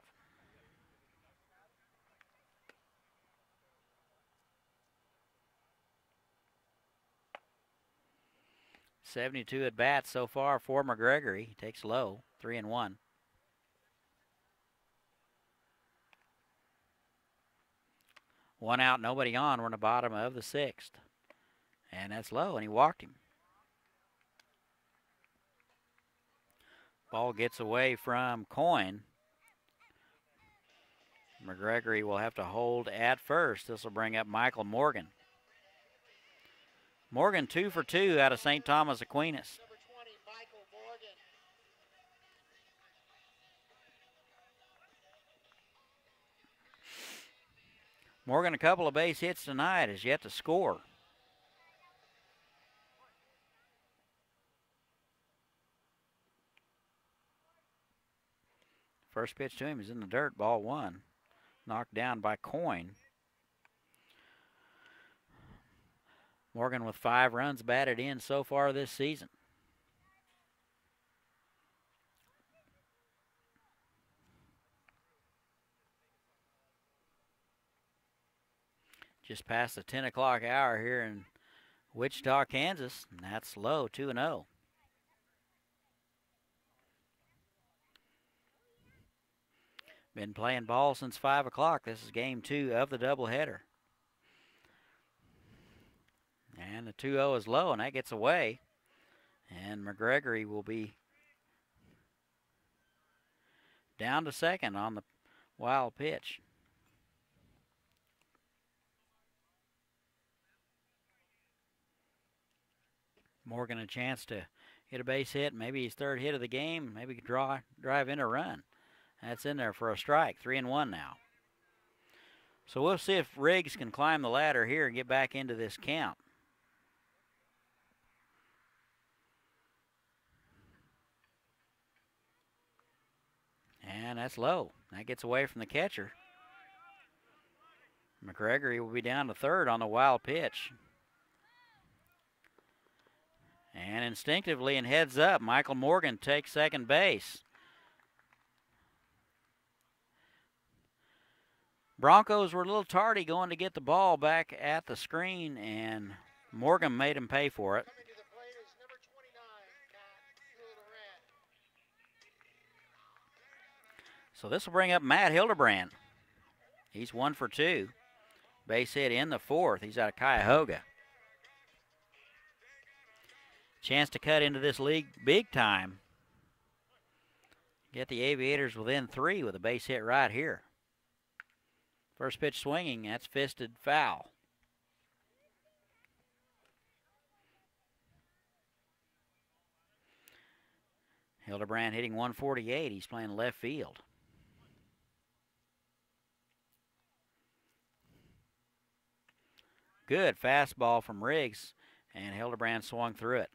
72 at bats so far for McGregory. He takes low, 3-1. One out, nobody on. We're in the bottom of the sixth. And that's low, and he walked him. Ball gets away from Coyne. McGregory will have to hold at first. This will bring up Michael Morgan. Morgan 2 for 2 out of St. Thomas Aquinas. Number 20, Michael Morgan. Morgan, a couple of base hits tonight, has yet to score. First pitch to him is in the dirt, ball one. Knocked down by Coyne. Morgan with 5 runs batted in so far this season. Just past the 10 o'clock hour here in Wichita, Kansas, and that's low, 2-0. Been playing ball since 5 o'clock. This is game 2 of the doubleheader. And the 2-0 is low, and that gets away. And McGregory will be down to second on the wild pitch. Morgan a chance to hit a base hit, maybe his 3rd hit of the game, maybe drive in a run. That's in there for a strike, 3-1 now. So we'll see if Riggs can climb the ladder here and get back into this count. And that's low. That gets away from the catcher. McGregory will be down to 3rd on the wild pitch. And instinctively and heads up, Michael Morgan takes second base. Broncos were a little tardy going to get the ball back at the screen, and Morgan made him pay for it. Coming to the plate is number 29, Hildebrand. So this will bring up Matt Hildebrand. He's 1 for 2. Base hit in the 4th. He's out of Cuyahoga. Chance to cut into this league big time. Get the Aviators within 3 with a base hit right here. First pitch swinging, that's fisted foul. Hildebrand hitting 148. He's playing left field. Good fastball from Riggs, and Hildebrand swung through it.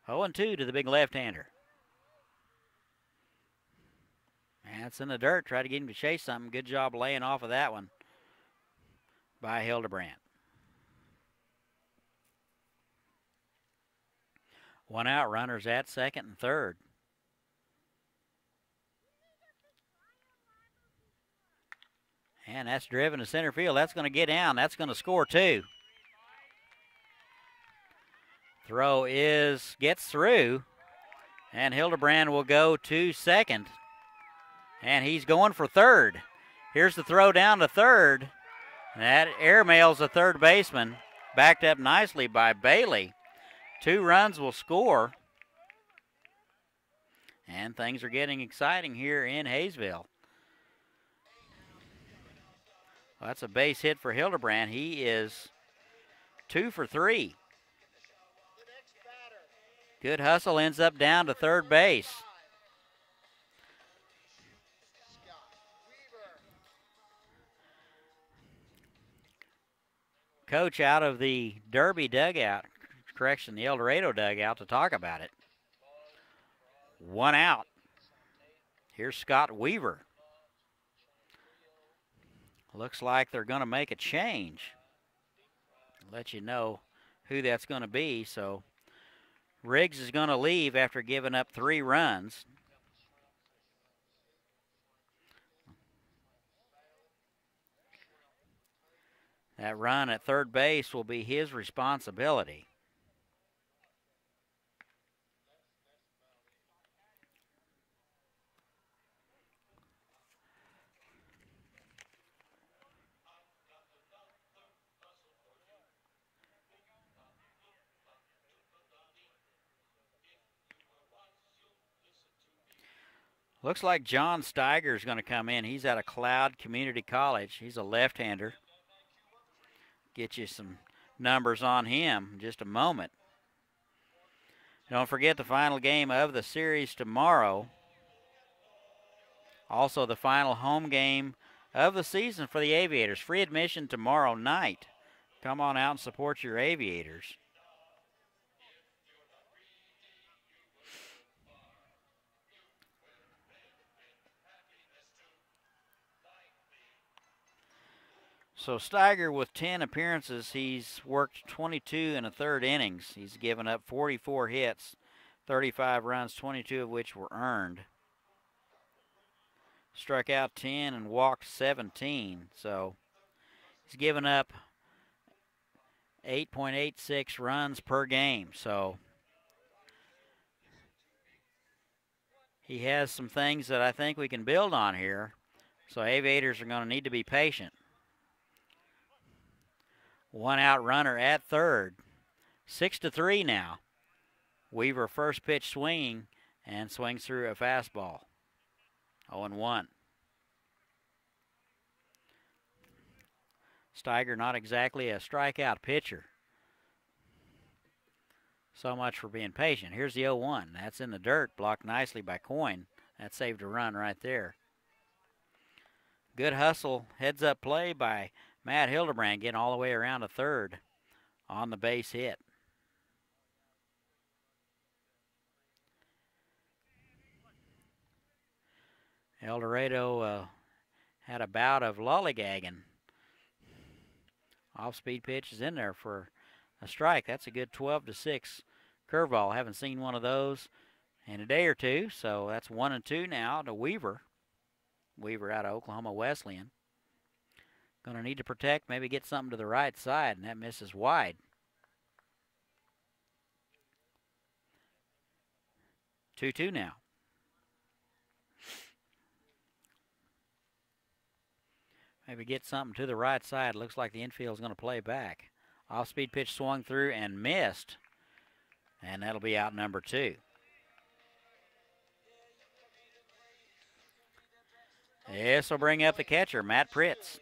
Oh, 0-2 to the big left-hander. That's in the dirt. Try to get him to chase something. Good job laying off of that one by Hildebrand. 1 out, runners at second and third. And that's driven to center field. That's going to get down. That's going to score 2. Throw gets through, and Hildebrand will go to second. And he's going for third. Here's the throw down to third. That airmails the third baseman. Backed up nicely by Bailey. 2 runs will score. And things are getting exciting here in Haysville. Well, that's a base hit for Hildebrand. He is 2 for 3. Good hustle, ends up down to third base. Coach out of the Derby dugout, the El Dorado dugout, to talk about it. 1 out. Here's Scott Weaver. Looks like they're going to make a change. I'll let you know who that's going to be. So Riggs is going to leave after giving up 3 runs. That run at third base will be his responsibility. Looks like John Steiger is going to come in. He's out of Cloud Community College. He's a left-hander. Get you some numbers on him in just a moment. Don't forget the final game of the series tomorrow. Also the final home game of the season for the Aviators. Free admission tomorrow night. Come on out and support your Aviators. So Steiger with 10 appearances, he's worked 22 and a third innings. He's given up 44 hits, 35 runs, 22 of which were earned. Struck out 10 and walked 17. So he's given up 8.86 runs per game. So he has some things that I think we can build on here. So Aviators are going to need to be patient. One out runner at third. 6-3 now. Weaver first pitch swinging and swings through a fastball. 0-1. Steiger not exactly a strikeout pitcher. So much for being patient. Here's the 0-1. That's in the dirt, blocked nicely by Coyne. That saved a run right there. Good hustle, heads-up play by Matt Hildebrand, getting all the way around to third on the base hit. El Dorado had a bout of lollygagging. Off-speed pitch is in there for a strike. That's a good 12-6 curveball. Haven't seen one of those in a day or two, so that's 1-2 now to Weaver. Weaver out of Oklahoma Wesleyan. Going to need to protect, maybe get something to the right side, and that misses wide. 2-2 now. Maybe get something to the right side. Looks like the infield is going to play back. Off-speed pitch swung through and missed, and that'll be out number 2. This will bring up the catcher, Matt Pritz.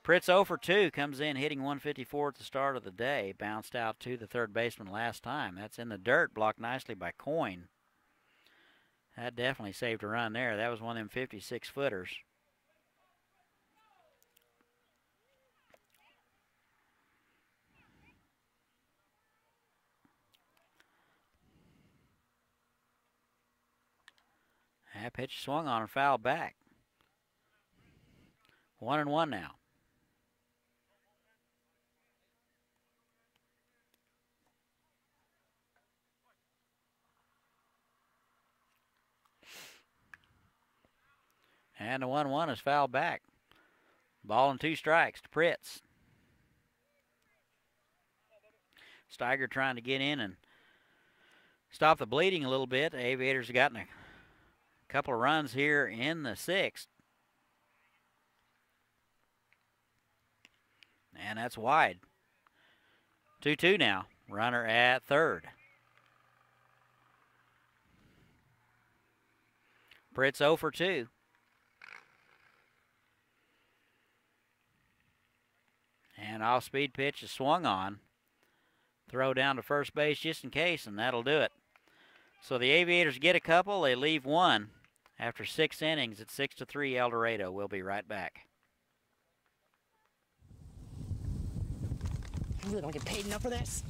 Pritz 0 for 2, comes in hitting 154 at the start of the day. Bounced out to the third baseman last time. That's in the dirt, blocked nicely by Coyne. That definitely saved a run there. That was one of them 56-footers. That pitch swung on and fouled back. 1-1 now. And the 1-1 is fouled back. Ball and 2 strikes to Pritz. Steiger trying to get in and stop the bleeding a little bit. The Aviators have gotten a couple of runs here in the 6th. And that's wide. 2-2 now. Runner at third. Pritz 0 for 2. And off-speed pitch is swung on. Throw down to first base just in case, and that'll do it. So the Aviators get a couple. They leave one after 6 innings at 6-3 El Dorado. We'll be right back. I really don't get paid enough for this.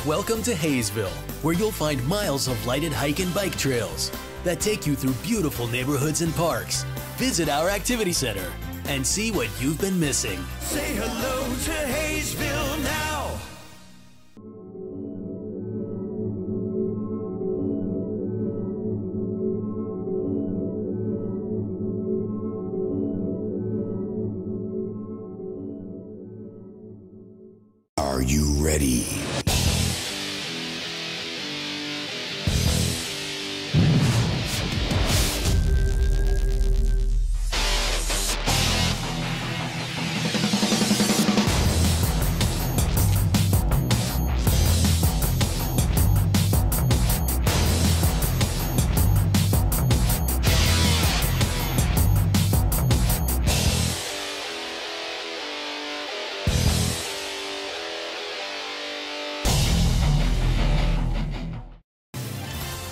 Welcome to Haysville, where you'll find miles of lighted hike and bike trails that take you through beautiful neighborhoods and parks. Visit our activity center and see what you've been missing. Say hello to Haysville now. Are you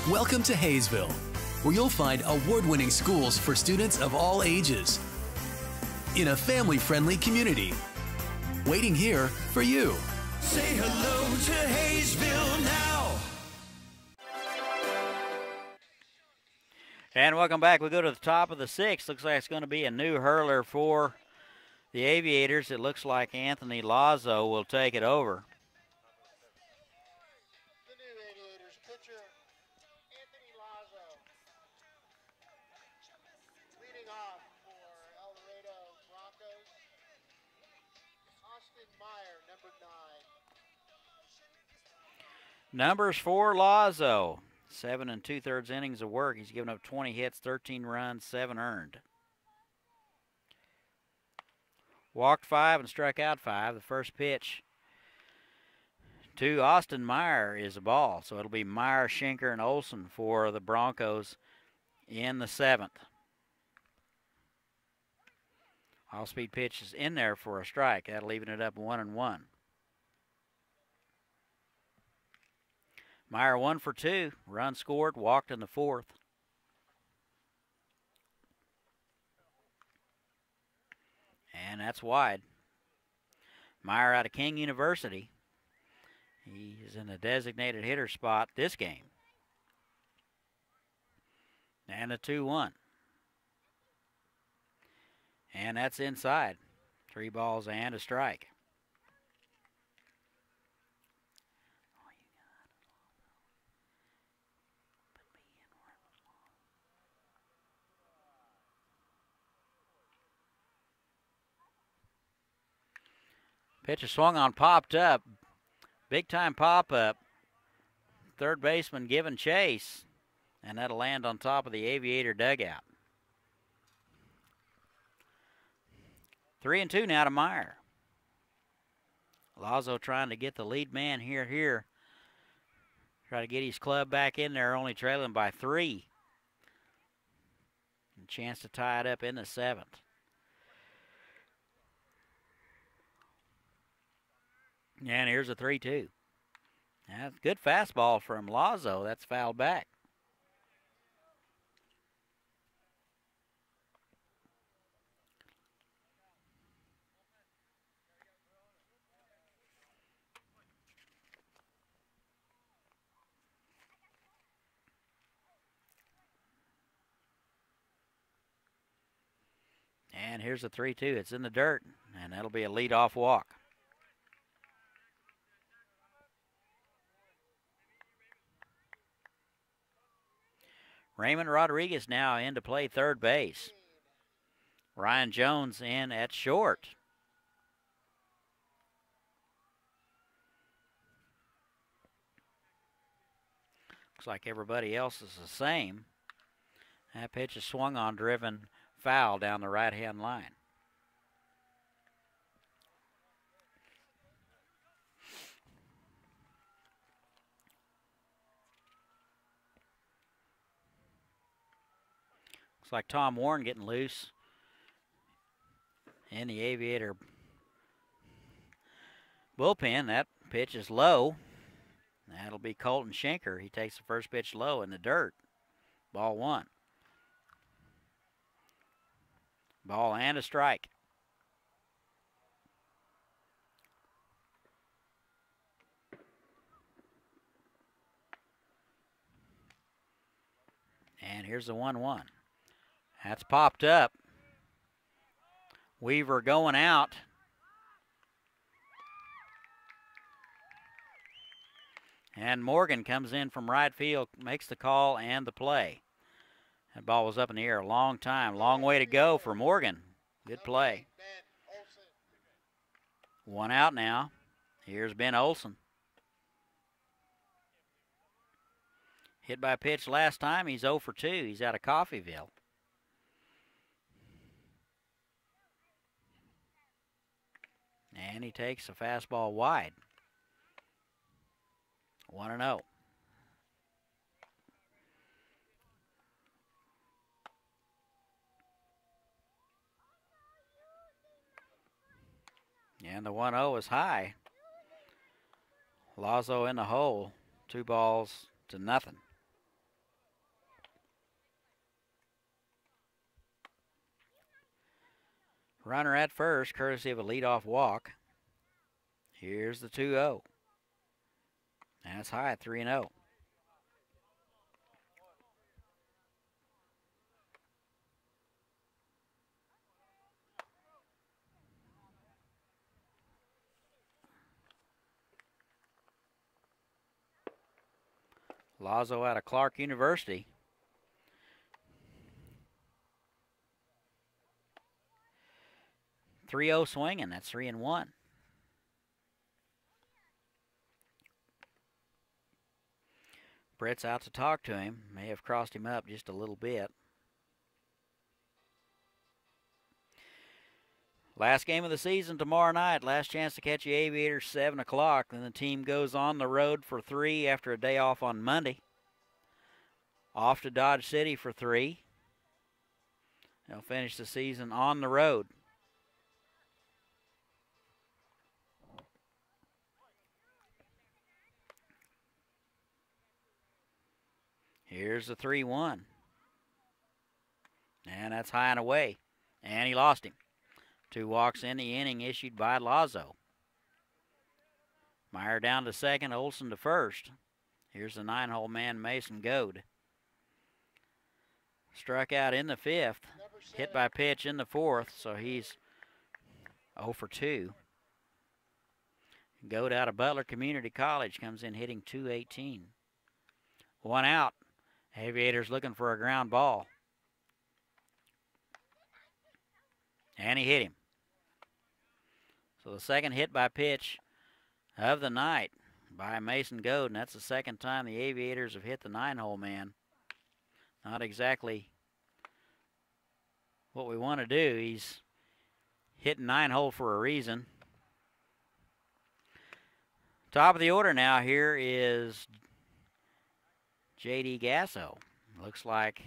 Welcome to Haysville, where you'll find award-winning schools for students of all ages in a family-friendly community. Waiting here for you. Say hello to Haysville now. And welcome back. We go to the top of the sixth. Looks like it's going to be a new hurler for the Aviators. It looks like Anthony Lazo will take it over. The new Aviators pitcher, Anthony Lazo. Leading off for El Dorado Broncos, Austin Meyer, number 9. Numbers for Lazo. 7 2/3 innings of work. He's given up 20 hits, 13 runs, 7 earned. Walked 5 and struck out 5. The first pitch to Austin Meyer is a ball. So it'll be Meyer, Schenker, and Olson for the Broncos in the 7th. All-speed pitch is in there for a strike. That'll even it up 1-1. Meyer 1 for 2. Run scored, walked in the 4th. And that's wide. Meyer out of King University. He is in the designated hitter spot this game. And a 2-1. And that's inside. 3 balls and a strike. Pitcher swung on, popped up. Big time pop up. Third baseman giving chase. And that'll land on top of the Aviator dugout. 3-2 now to Meyer. Lazo trying to get the lead man here. Try to get his club back in there, only trailing by 3. And chance to tie it up in the 7th. And here's a 3-2. That's good fastball from Lazo. That's fouled back. And here's a 3-2. It's in the dirt, and that'll be a leadoff walk. Raymond Rodriguez now in to play third base. Ryan Jones in at short. Looks like everybody else is the same. That pitch is swung on, driven foul down the right-hand line. Looks like Tom Warren getting loose in the Aviator bullpen. That pitch is low. That'll be Colton Schenker. He takes the first pitch low in the dirt. Ball 1. Ball and a strike. And here's the 1-1. That's popped up. Weaver going out. And Morgan comes in from right field, makes the call and the play. That ball was up in the air a long time. Long way to go for Morgan. Good play. 1 out now. Here's Ben Olson. Hit by pitch last time. He's 0 for 2. He's out of Coffeyville. And he takes a fastball wide. 1-0. And the 1-0 is high. Lazo in the hole. 2 balls to nothing. Runner at first, courtesy of a leadoff walk. Here's the 2-0. That's high, 3-0. Lazo out of Clark University. .30 swinging. That's 3-1. Brett's out to talk to him. May have crossed him up just a little bit. Last game of the season tomorrow night. Last chance to catch the Aviators, 7 o'clock. Then the team goes on the road for 3 after a day off on Monday. Off to Dodge City for 3. They'll finish the season on the road. Here's the 3-1. And that's high and away. And he lost him. 2 walks in the inning issued by Lazo. Meyer down to second, Olson to first. Here's the 9-hole man, Mason Goad. Struck out in the 5th. Hit by pitch in the 4th, so he's 0 for 2. Goad out of Butler Community College comes in hitting .218. 1 out. Aviators looking for a ground ball. And he hit him. So the second hit by pitch of the night by Mason Goad, and that's the second time the Aviators have hit the 9-hole man. Not exactly what we want to do. He's hitting 9-hole for a reason. Top of the order now here is J.D. Gasso. Looks like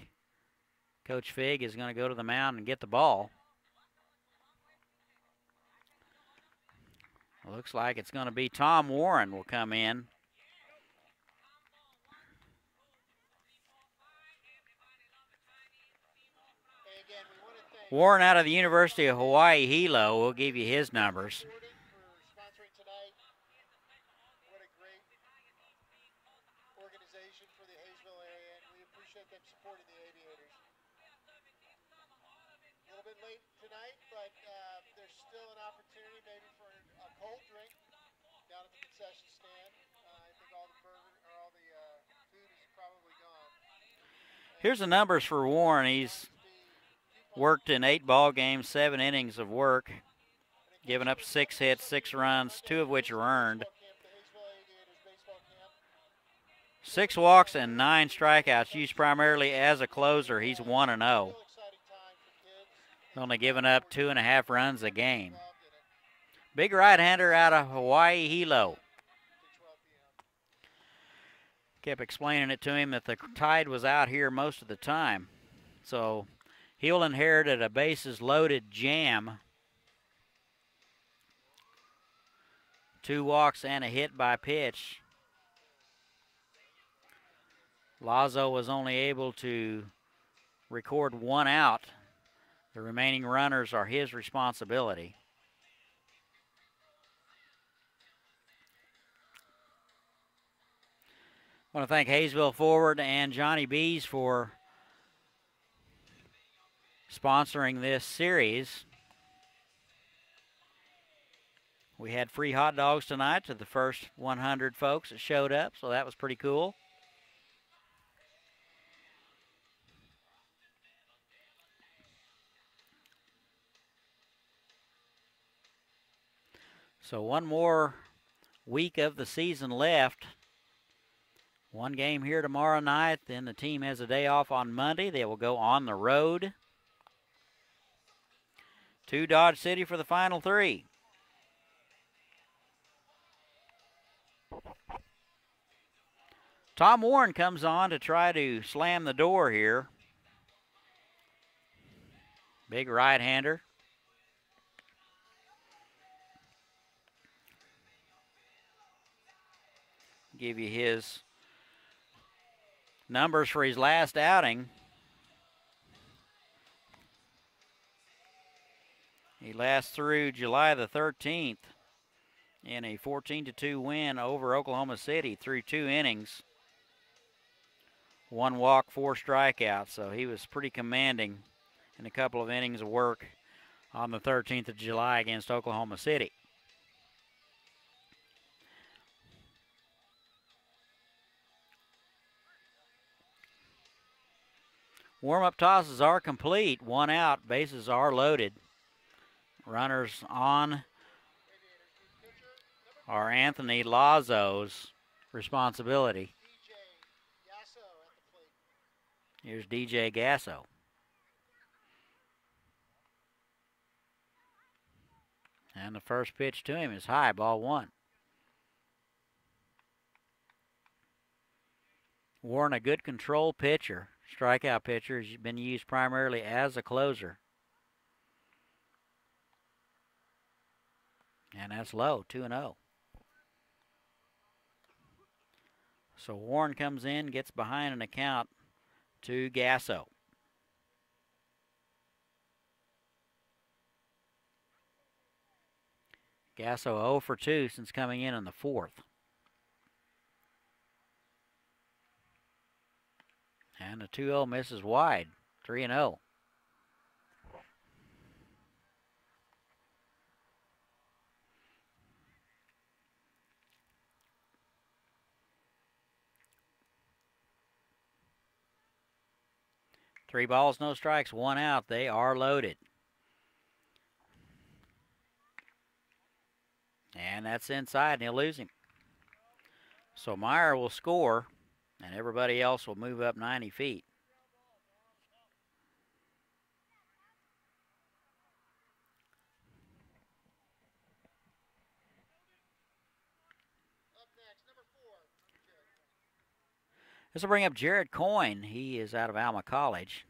Coach Figg is going to go to the mound and get the ball. Looks like it's going to be Tom Warren will come in. Warren out of the University of Hawaii Hilo. We'll give you his numbers. What a great organization for the Haysville area, and we appreciate them supporting the Aviators. A little bit late tonight, but there's still an opportunity maybe for a cold drink down at the concession stand. I think all the food is probably gone. Here's the numbers for Warren. He's worked in 8 ball games, 7 innings of work, given up 6 hits, 6 runs, 2 of which are earned. 6 walks and 9 strikeouts, used primarily as a closer. He's 1-0. Only giving up 2.5 runs a game. Big right-hander out of Hawaii Hilo. Kept explaining it to him that the tide was out here most of the time. So he'll inherit a bases-loaded jam. 2 walks and a hit by pitch. Lazo was only able to record 1 out. The remaining runners are his responsibility. I want to thank Haysville Forward and Johnny B's for sponsoring this series. We had free hot dogs tonight to the first 100 folks that showed up, so that was pretty cool. So 1 more week of the season left. 1 game here tomorrow night, then the team has a day off on Monday. They will go on the road to Dodge City for the final 3. Tom Warren comes on to try to slam the door here. Big right-hander. Give you his numbers for his last outing. He lasts through July the 13th in a 14-2 win over Oklahoma City through 2 innings. 1 walk, 4 strikeouts, so he was pretty commanding in a couple of innings of work on the 13th of July against Oklahoma City. Warm-up tosses are complete. 1 out, bases are loaded. Runners on are Anthony Lazo's responsibility. Here's DJ Gasso. And the first pitch to him is high, ball 1. Warren, a good control pitcher, strikeout pitcher, has been used primarily as a closer. And that's low, 2-0. So Warren comes in, gets behind an account to Gasso. Gasso 0 for 2 since coming in the 4th. And the 2-0 misses wide, 3-0. Three balls, no strikes, 1 out. They are loaded. And that's inside, and he'll lose him. So Meyer will score, and everybody else will move up 90 feet. Up next, number 4. This will bring up Jared Coyne. He is out of Alma College.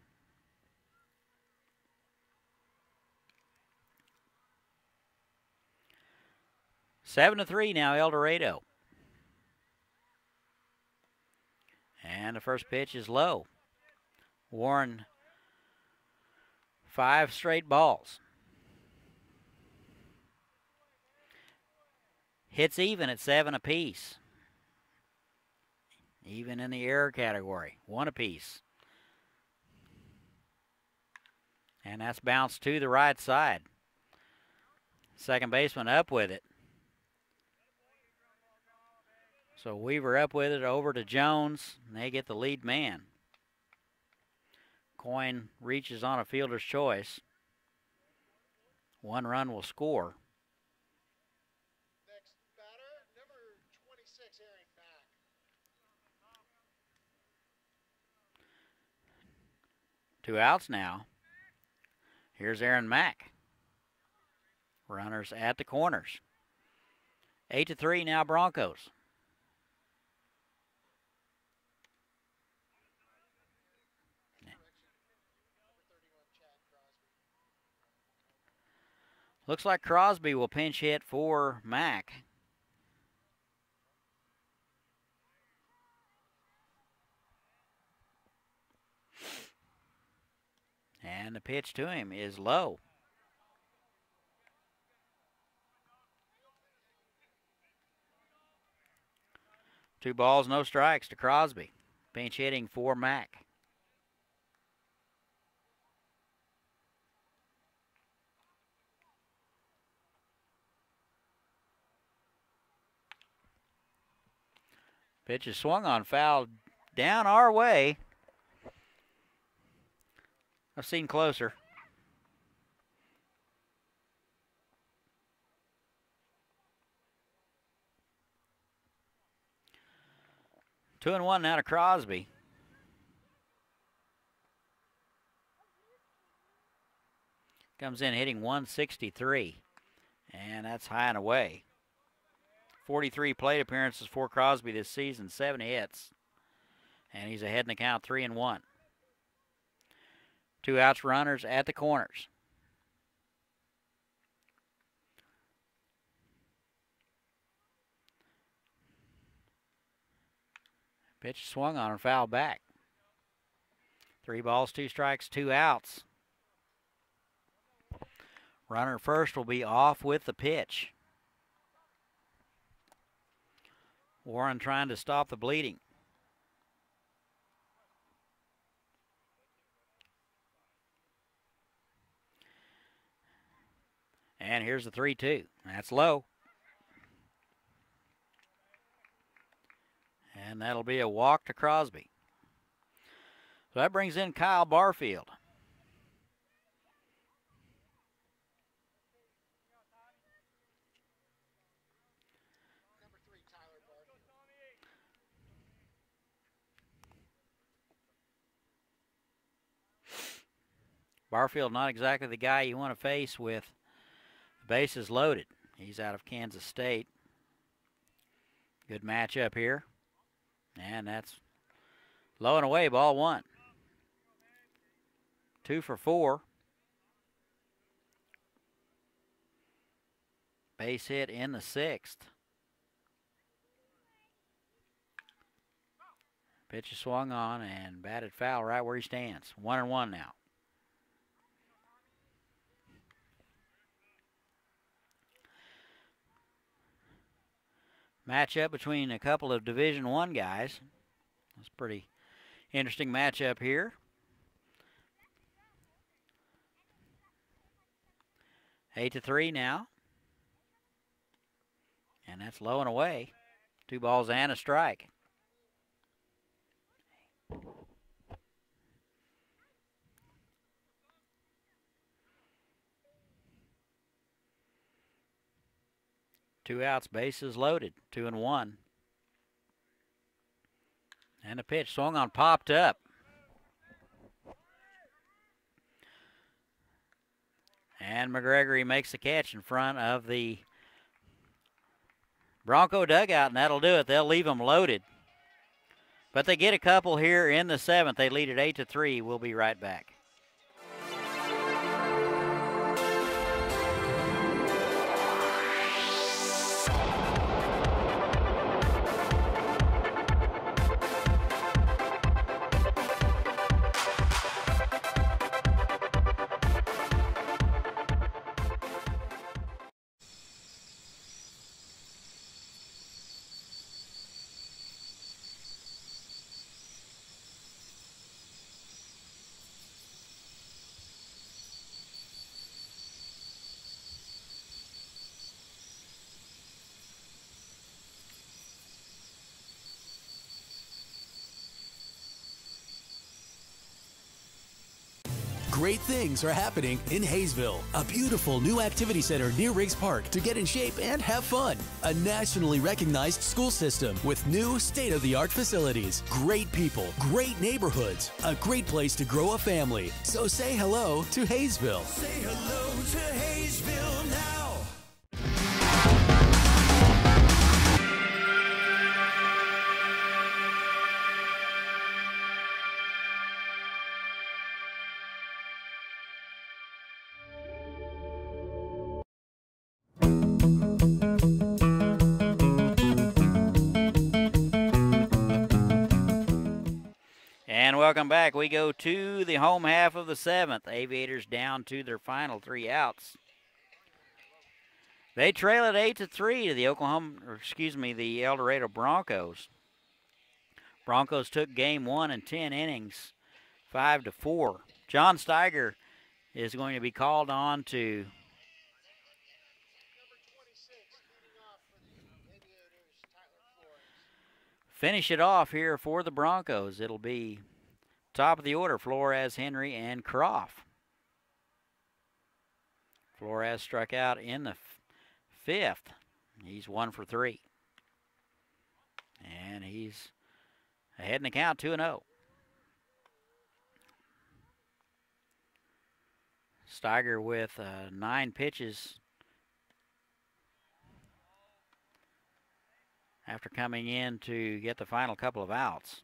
7-3 now, El Dorado. And the first pitch is low. Warren, 5 straight balls. Hits even at 7 apiece. Even in the error category, 1 apiece. And that's bounced to the right side. Second baseman up with it. So Weaver up with it over to Jones, and they get the lead man. Coyne reaches on a fielder's choice. 1 run will score. Next batter, number 26, Aaron Mack. Two outs now. Here's Aaron Mack. Runners at the corners. 8-3 now, Broncos. Looks like Crosby will pinch hit for Mack. And the pitch to him is low. Two balls, no strikes to Crosby. Pinch hitting for Mack. Pitch is swung on, foul down our way. I've seen closer. Two and one now to Crosby. Comes in hitting 163, and that's high and away. 43 plate appearances for Crosby this season, 7 hits. And he's ahead in the count, 3-1. Two outs, runners at the corners. Pitch swung on and fouled back. 3 balls, 2 strikes, 2 outs. Runner first will be off with the pitch. Warren trying to stop the bleeding. And here's the 3-2. That's low. And that'll be a walk to Crosby. So that brings in Kyle Barfield. Number 3, Tyler Barfield. Barfield not exactly the guy you want to face with the bases loaded. He's out of Kansas State. Good matchup here. And that's low and away, ball 1. 2 for 4. Base hit in the 6th. Pitch is swung on and batted foul right where he stands. 1-1 now. Matchup between a couple of Division I guys. That's a pretty interesting matchup here. 8-3 now. And that's low and away. 2 balls and a strike. Two outs, bases loaded, 2-1. And a pitch swung on, popped up. And McGregory makes the catch in front of the Bronco dugout, and that'll do it. They'll leave them loaded. But they get a couple here in the 7th. They lead it 8-3. We'll be right back. Great things are happening in Haysville. A beautiful new activity center near Riggs Park to get in shape and have fun. A nationally recognized school system with new state-of-the-art facilities. Great people, great neighborhoods, a great place to grow a family. So say hello to Haysville. Say hello to Haysville now. And welcome back. We go to the home half of the 7th. Aviators down to their final 3 outs. They trail it 8-3 to the El Dorado Broncos. Broncos took game 1 in 10 innings, 5-4. John Steiger is going to be called on to Number 26, leading off for the Aviators, Tyler Flores. finish it off here for the Broncos. It'll be top of the order, Flores, Henry, and Croft. Flores struck out in the 5th. He's 1 for 3. And he's ahead in the count, 2-0. Steiger with 9 pitches after coming in to get the final couple of outs.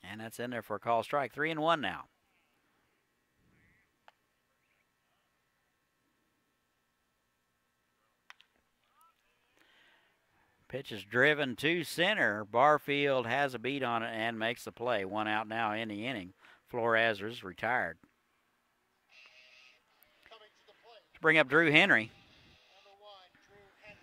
And that's in there for a call strike. 3-1 now. Pitch is driven to center. Barfield has a beat on it and makes the play. 1 out now in the inning. Flores is retired. To bring up Drew Henry. Number 1, Drew Henry.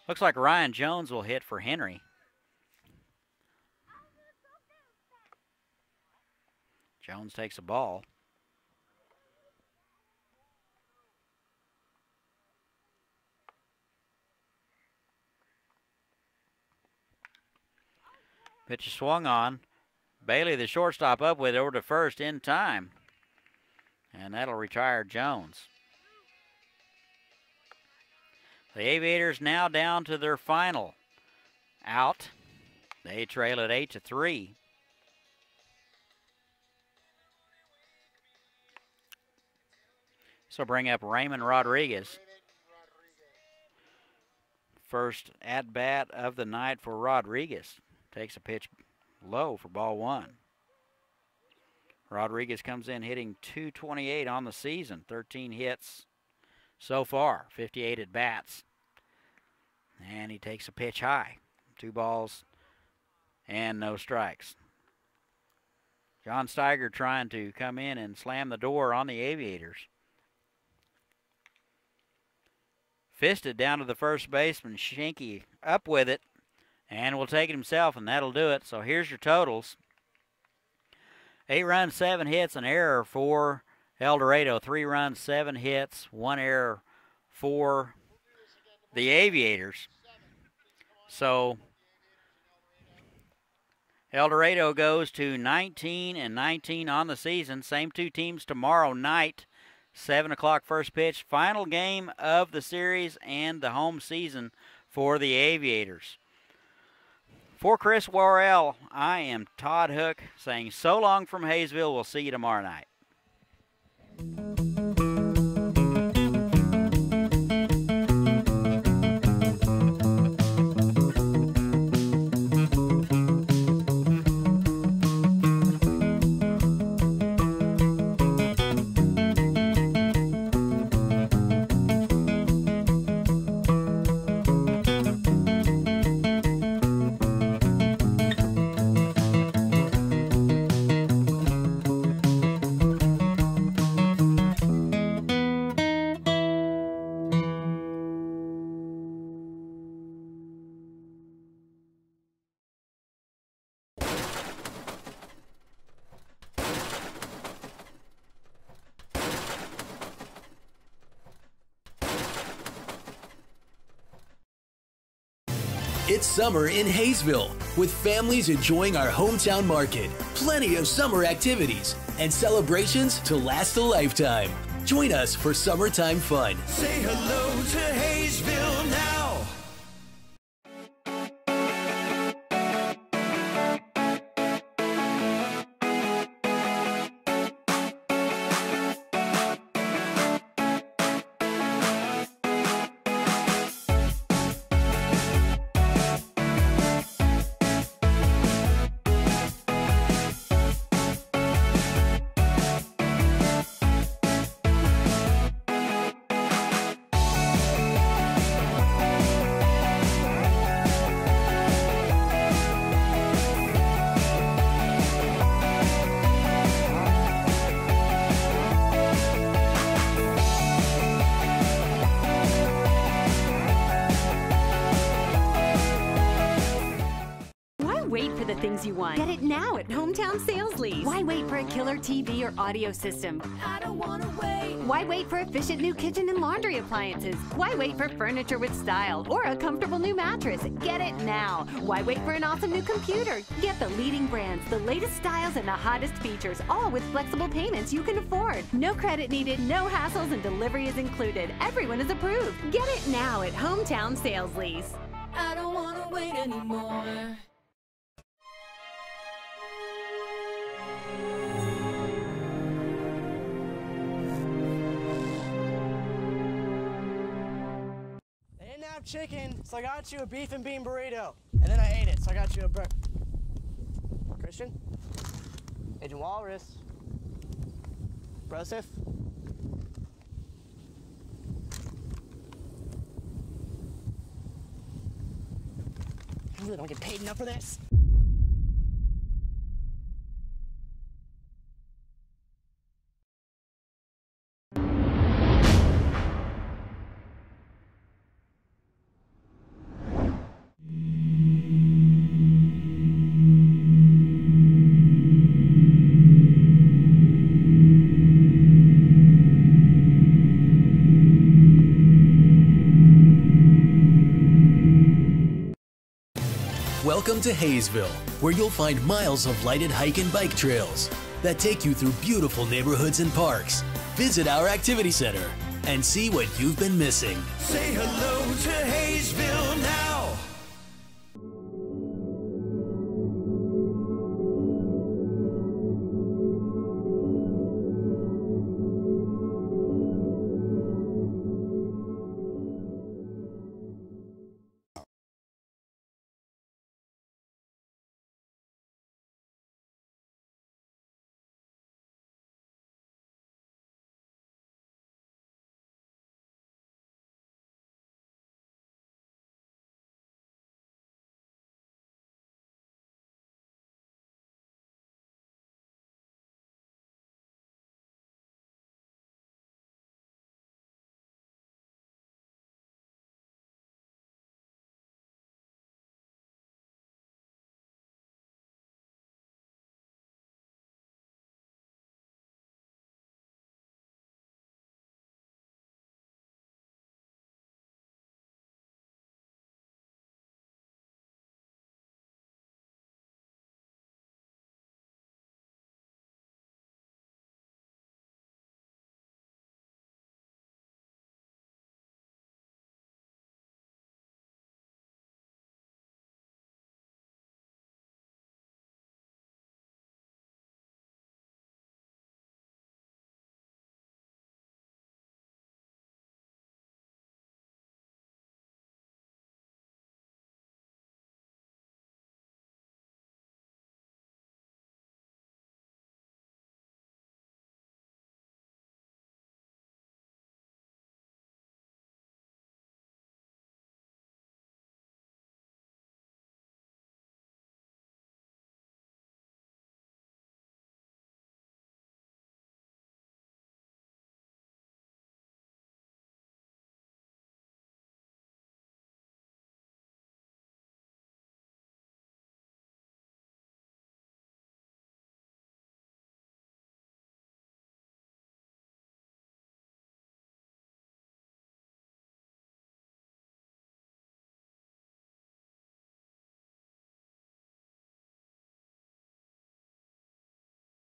Looks like Ryan Jones will hit for Henry. Jones takes a ball. Pitch is swung on. Bailey, the shortstop, up with it over to first in time. And that'll retire Jones. The Aviators now down to their final out. They trail at 8-3. So bring up Raymond Rodriguez. First at bat of the night for Rodriguez. Takes a pitch low for ball 1. Rodriguez comes in hitting .228 on the season. 13 hits so far, 58 at bats. And he takes a pitch high. 2 balls and no strikes. John Steiger trying to come in and slam the door on the Aviators. Fisted down to the first baseman. Schenke up with it and will take it himself, and that'll do it. So here's your totals. 8 runs, 7 hits, an error for El Dorado. 3 runs, 7 hits, 1 error for the Aviators. So El Dorado goes to 19-19 on the season. Same 2 teams tomorrow night. 7 o'clock first pitch. Final game of the series and the home season for the Aviators. For Chris Worrell, I am Todd Hook saying so long from Haysville. We'll see you tomorrow night. It's summer in Haysville, with families enjoying our hometown market, plenty of summer activities, and celebrations to last a lifetime. Join us for summertime fun. Say hello to Haysville now. Things you want. Get it now at Hometown Sales Lease. Why wait for a killer TV or audio system? I don't wanna wait. Why wait for efficient new kitchen and laundry appliances? Why wait for furniture with style or a comfortable new mattress? Get it now. Why wait for an awesome new computer? Get the leading brands, the latest styles, and the hottest features, all with flexible payments you can afford. No credit needed, no hassles, and delivery is included. Everyone is approved. Get it now at Hometown Sales Lease. I don't wanna wait anymore. Chicken, so I got you a beef and bean burrito, and then I ate it, so I got you a Christian? Agent Walrus. Broseph. I really don't get paid enough for this. Welcome to Haysville, where you'll find miles of lighted hike and bike trails that take you through beautiful neighborhoods and parks. Visit our activity center and see what you've been missing. Say hello to Haysville now.